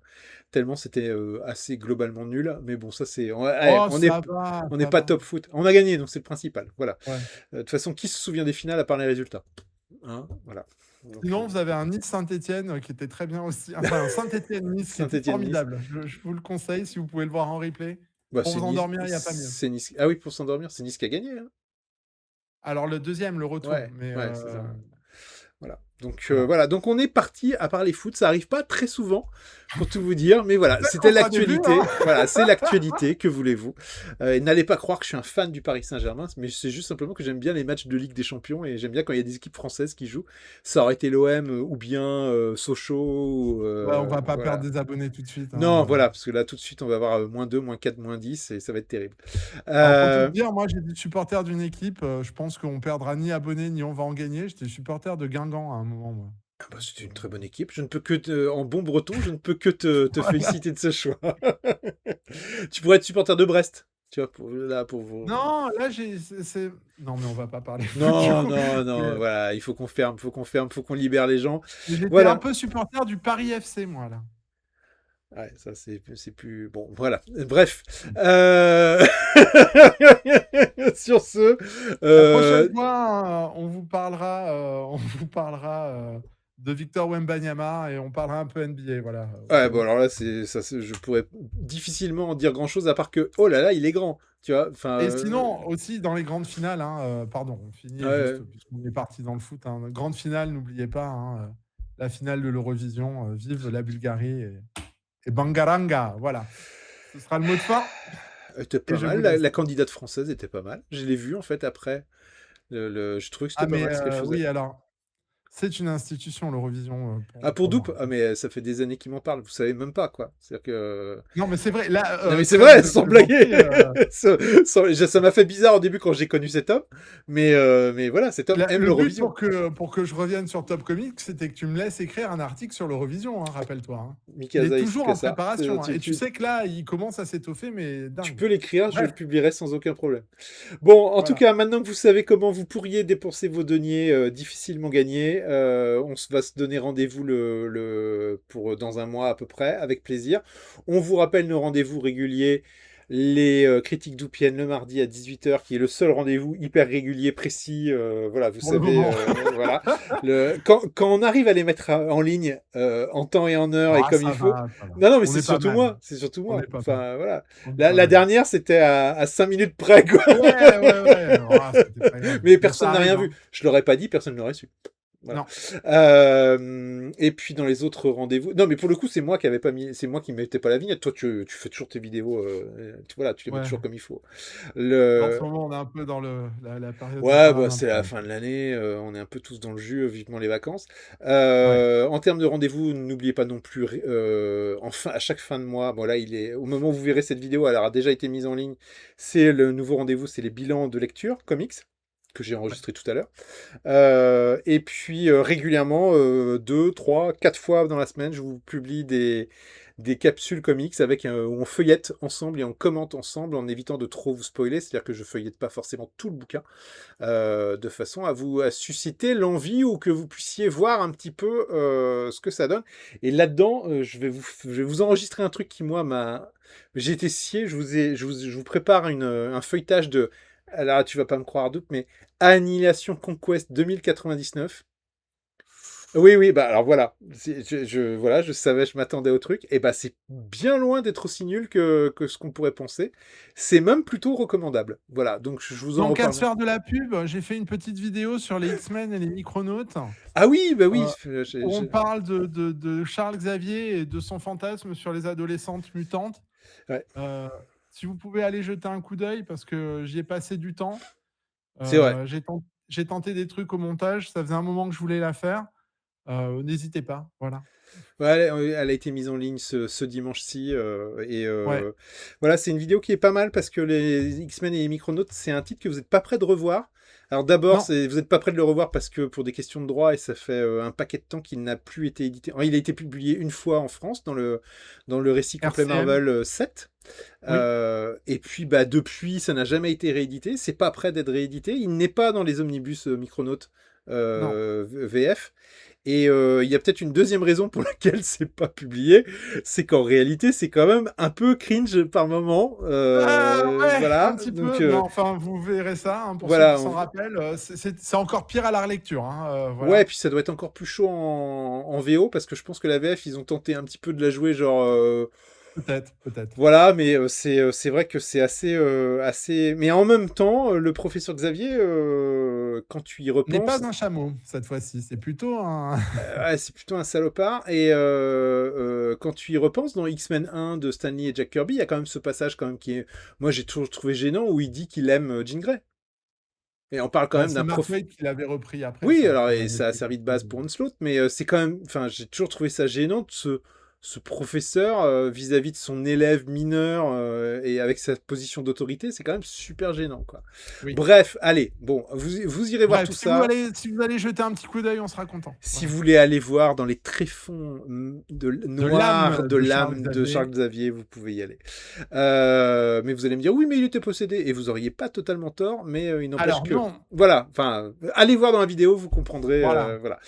c'était assez globalement nul. Mais bon, ça c'est. oh, On on n'est ça pas va. top foot. On a gagné, donc c'est le principal. Voilà. Ouais. De toute façon, qui se souvient des finales à part les résultats? Hein, voilà. Donc, Sinon, vous avez un Nice-Saint-Étienne qui était très bien aussi. Enfin, un Saint-Étienne-Nice qui était Saint-Étienne-Nice. formidable. Je vous le conseille si vous pouvez le voir en replay. Bah, Pour c'est vous Nice, endormir, il n'y a pas mieux. c'est Nice. Ah oui, pour s'endormir, c'est Nice qui a gagné, hein. Alors, le deuxième, le retour. Ouais, Mais ouais, c'est ça. Voilà. Donc voilà. voilà. Donc on est parti à parler foot. Ça arrive pas très souvent, pour tout vous dire. Mais voilà, Peut-être c'était qu'on fera des vues, l'actualité. hein. Voilà, c'est l'actualité. Que voulez-vous? Et n'allez pas croire que je suis un fan du Paris Saint-Germain, mais c'est juste simplement que j'aime bien les matchs de Ligue des Champions et j'aime bien quand il y a des équipes françaises qui jouent. Ça aurait été l'OM ou bien Sochaux. Ouais, on va pas Voilà. perdre des abonnés tout de suite, Non, hein. voilà, parce que là tout de suite on va avoir -2, -4, -10 et ça va être terrible. Alors, pour tout te dire, moi, j'étais supporter d'une équipe. Je pense qu'on perdra ni abonnés ni on va en gagner. J'étais supporter de Guingamp à un moment, moi. Ah bah, c'était une très bonne équipe. Je ne peux que en bon breton, je ne peux que te Voilà. féliciter de ce choix. Tu pourrais être supporter de Brest, tu vois, pour vous. Non, là, non, mais on va pas parler foot, du Non, coup. non, Mais non, voilà, il faut qu'on ferme, faut qu'on libère les gens. j'étais un Voilà. peu supporter du Paris FC, moi, là. Ouais, ça c'est plus bon. Voilà. Bref. Sur ce, La prochaine fois, on vous parlera de Victor Wembanyama et on parlera un peu NBA, voilà. ouais, bon alors là je pourrais difficilement en dire grand-chose à part que oh là là, il est grand, tu vois. Enfin, Et sinon, aussi dans les grandes finales, hein, pardon, on finit ouais. juste puisqu'on est parti dans le foot, hein. Grande finale, n'oubliez pas, hein, la finale de l'Eurovision, vive la Bulgarie et Bangaranga, voilà. Ce sera le mot de fin Elle était et pas je mal. vous La, laisse. la candidate française était pas mal. Je l'ai vue en fait après Je trouvais que c'était pas mais mal ce qu'elle faisait. oui, alors, c'est une institution, l'Eurovision, Ah, pour pour Doop? moi. Ah, mais ça fait des années qu'ils m'en parlent, vous savez même pas, quoi. C'est-à-dire que Non, mais c'est vrai, là, non, mais c'est trêve vrai, de sans blaguer. plaisanterie, Ça m'a fait bizarre au début quand j'ai connu cet homme, mais voilà, cet homme aime le but l'Eurovision. pour que je revienne sur Top Comics, c'était que tu me laisses écrire un article sur l'Eurovision, hein, rappelle-toi, hein. Il est Mikasa toujours en Isukasa. préparation, hein, et tu sais que là, il commence à s'étoffer, mais Tu dingue. peux l'écrire, je le Bref, publierai sans aucun problème. Bon, en tout voilà. cas, maintenant que vous savez comment vous pourriez dépenser vos deniers difficilement gagnés, va se donner rendez-vous pour dans un mois à peu près, avec plaisir. On vous rappelle nos rendez-vous réguliers, les critiques d'Oupienne le mardi à 18h, qui est le seul rendez-vous hyper régulier, précis. Voilà, vous Pour le savez, moment. voilà. Quand on arrive à les mettre en ligne en temps et en heure et Ah, comme il ça faut. va, ça va. Non, non, mais On c'est est pas surtout mal. moi. C'est surtout On moi. est pas mal. Enfin, voilà. On est La, pas la mal. dernière, c'était à 5 minutes près, quoi. Ouais, ouais, ouais. Ah, c'était pas grave. Mais Bon, ça personne n'a arrive, rien vu. hein. Je l'aurais pas dit, personne ne l'aurait su. Voilà. Non. Et puis dans les autres rendez-vous. Non, mais pour le coup, c'est moi qui avais pas mis. C'est moi qui mettais pas la vignette. Toi, tu fais toujours tes vidéos. Voilà, tu les mets Ouais. toujours comme il faut. En ce Le... moment, on est un peu dans la période des Ouais, bah, c'est la Paralympiades. fin de l'année. On est un peu tous dans le jus, vivement les vacances. Ouais. En termes de rendez-vous, n'oubliez pas non plus. À chaque fin de mois. Bon, là, au moment où vous verrez cette vidéo, elle aura déjà été mise en ligne. C'est le nouveau rendez-vous, c'est les bilans de lecture comics que j'ai Ouais. enregistré tout à l'heure. Et puis régulièrement, 2, 3, 4 fois dans la semaine, je vous publie des capsules comics où on feuillette ensemble et on commente ensemble en évitant de trop vous spoiler. C'est-à-dire que je feuillette pas forcément tout le bouquin, de façon à susciter l'envie ou que vous puissiez voir un petit peu ce que ça donne. Et là-dedans, je vais vous enregistrer un truc qui, moi, j'ai été scié. Je vous prépare un feuilletage de. Alors, tu vas pas me croire, doute, mais Annihilation Conquest 2099. Oui, oui, bah alors voilà. Voilà, je savais, je m'attendais au truc. Et bah, c'est bien loin d'être aussi nul que ce qu'on pourrait penser. C'est même plutôt recommandable. Voilà, donc je vous en Tant qu'à se reparlerai. faire de la pub, j'ai fait une petite vidéo sur les X-Men et les Micronautes, Ah oui, bah oui. euh, où on parle de Charles Xavier et de son fantasme sur les adolescentes mutantes. Ouais, Euh, Si vous pouvez aller jeter un coup d'œil, parce que j'y ai passé du temps. c'est vrai. J'ai tenté des trucs au montage, ça faisait un moment que je voulais la faire. N'hésitez pas, voilà. Ouais, elle a été mise en ligne ce dimanche-ci. Ouais, Voilà, c'est une vidéo qui est pas mal parce que les X-Men et les Micronautes, c'est un titre que vous n'êtes pas prêt de revoir. Alors d'abord, non, vous n'êtes pas prêt de le revoir parce que pour des questions de droit, et ça fait un paquet de temps qu'il n'a plus été édité. Alors, il a été publié une fois en France dans le récit complet RCM, Marvel 7. oui, Et puis bah, depuis, ça n'a jamais été réédité. C'est pas prêt d'être réédité. Il n'est pas dans les omnibus Micronautes non. VF. Et il y a peut-être une deuxième raison pour laquelle c'est pas publié, c'est qu'en réalité c'est quand même un peu cringe par moment. Ouais, un Voilà, petit donc peu, mais enfin, vous verrez ça, hein, pour ceux qui voilà. s'en rappellent. C'est encore pire à la relecture, hein, Ouais, et voilà. puis ça doit être encore plus chaud en VO parce que je pense que la VF ils ont tenté un petit peu de la jouer genre Peut-être, peut-être. voilà, mais c'est vrai que c'est assez. Mais en même temps, le professeur Xavier, quand tu y N'est repenses, pas un chameau, cette fois-ci, c'est plutôt un ouais, c'est plutôt un salopard. Et quand tu y repenses, dans X-Men 1 de Stanley et Jack Kirby, il y a quand même ce passage quand même qui est, moi j'ai toujours trouvé gênant, où il dit qu'il aime Jean Grey. Et on parle quand bah, même c'est d'un Mark prof. Waid qui l'avait repris après Oui, ça, alors qui en et avait ça a fait servi de quelque base chose. pour Onslaught, mais c'est quand même, enfin, j'ai toujours trouvé ça gênant de ce professeur vis-à-vis de son élève mineur et avec sa position d'autorité, c'est quand même super gênant, quoi. Oui. Bref, allez, bon, vous irez voir Bref, tout ça. si vous allez jeter un petit coup d'œil, on sera content. Si Voilà. vous voulez aller voir dans les tréfonds De noirs l'âme de de Charles l'âme de Xavier. Charles Xavier, vous pouvez y aller. Mais vous allez me dire, oui, mais il était possédé. Et vous auriez pas totalement tort, mais il n'empêche Alors que. non, Voilà, enfin, allez voir dans la vidéo, vous comprendrez. voilà. Voilà.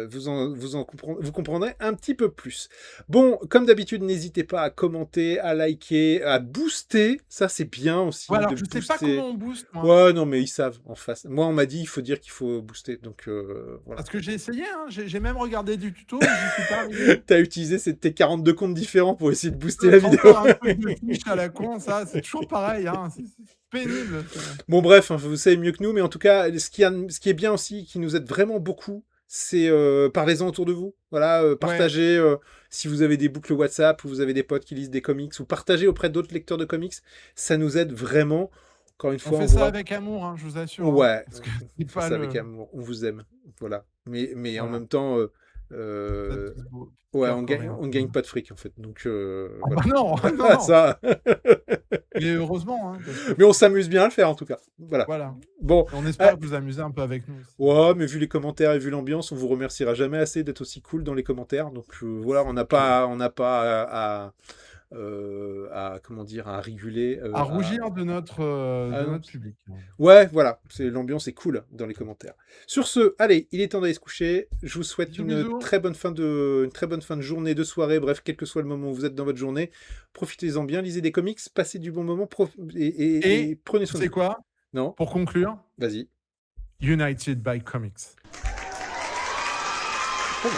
Vous comprendrez un petit peu plus. Bon, comme d'habitude, n'hésitez pas à commenter, à liker, à booster. Ça, c'est bien Ouais, aussi alors de je sais pas comment booster. on booste, moi. Ouais, non, mais ils savent en face. Moi, on m'a dit, il faut dire qu'il faut booster. Donc, voilà. Parce que j'ai essayé, hein, j'ai même regardé du tuto, mais j'y suis pas arrivé. T'as utilisé tes 42 comptes différents pour essayer de booster la vidéo. Encore un truc de fiche à la con, ça, c'est toujours pareil, hein, c'est pénible. Bon, bref, hein, vous savez mieux que nous, mais en tout cas, ce qui est bien aussi, qui nous aide vraiment beaucoup, c'est parlez-en autour de vous. Voilà, Ouais, partagez si vous avez des boucles WhatsApp ou vous avez des potes qui lisent des comics ou partagez auprès d'autres lecteurs de comics. Ça nous aide vraiment. Encore une On fois, fait on ça voit. avec amour, hein, je vous assure, hein, Ouais, parce que on c'est fait pas ça avec le amour. On vous aime. Voilà. Mais en voilà, même temps, vous êtes euh, tous beaux, ouais, cœur coréen. on gagne pas de fric en fait. Donc Ah voilà. bah non, non, non, Ça. mais heureusement, hein, parce que Mais on s'amuse bien à le faire en tout cas. Voilà. voilà, Bon. et on espère Ah, que vous amusez un peu avec nous aussi, ouais, mais vu les commentaires et vu l'ambiance, on vous remerciera jamais assez d'être aussi cool dans les commentaires. Donc voilà, c'est clair. on n'a pas comment dire, à réguler, À rougir de non. notre public, hein. Ouais, voilà, l'ambiance est cool dans les commentaires. Sur ce, allez, il est temps d'aller se coucher. Je vous souhaite Bisous, bisous. une très bonne fin de journée, de soirée, bref, quel que soit le moment où vous êtes dans votre journée. Profitez-en bien, lisez des comics, passez du bon moment et Et prenez tu soin de sais vous. quoi? Non? Pour conclure, Vas-y. United by Comics. Pas mal.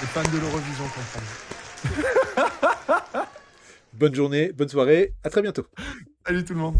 Les fans de l'Eurovision comprennent. Bonne journée, bonne soirée, à très bientôt. Salut tout le monde.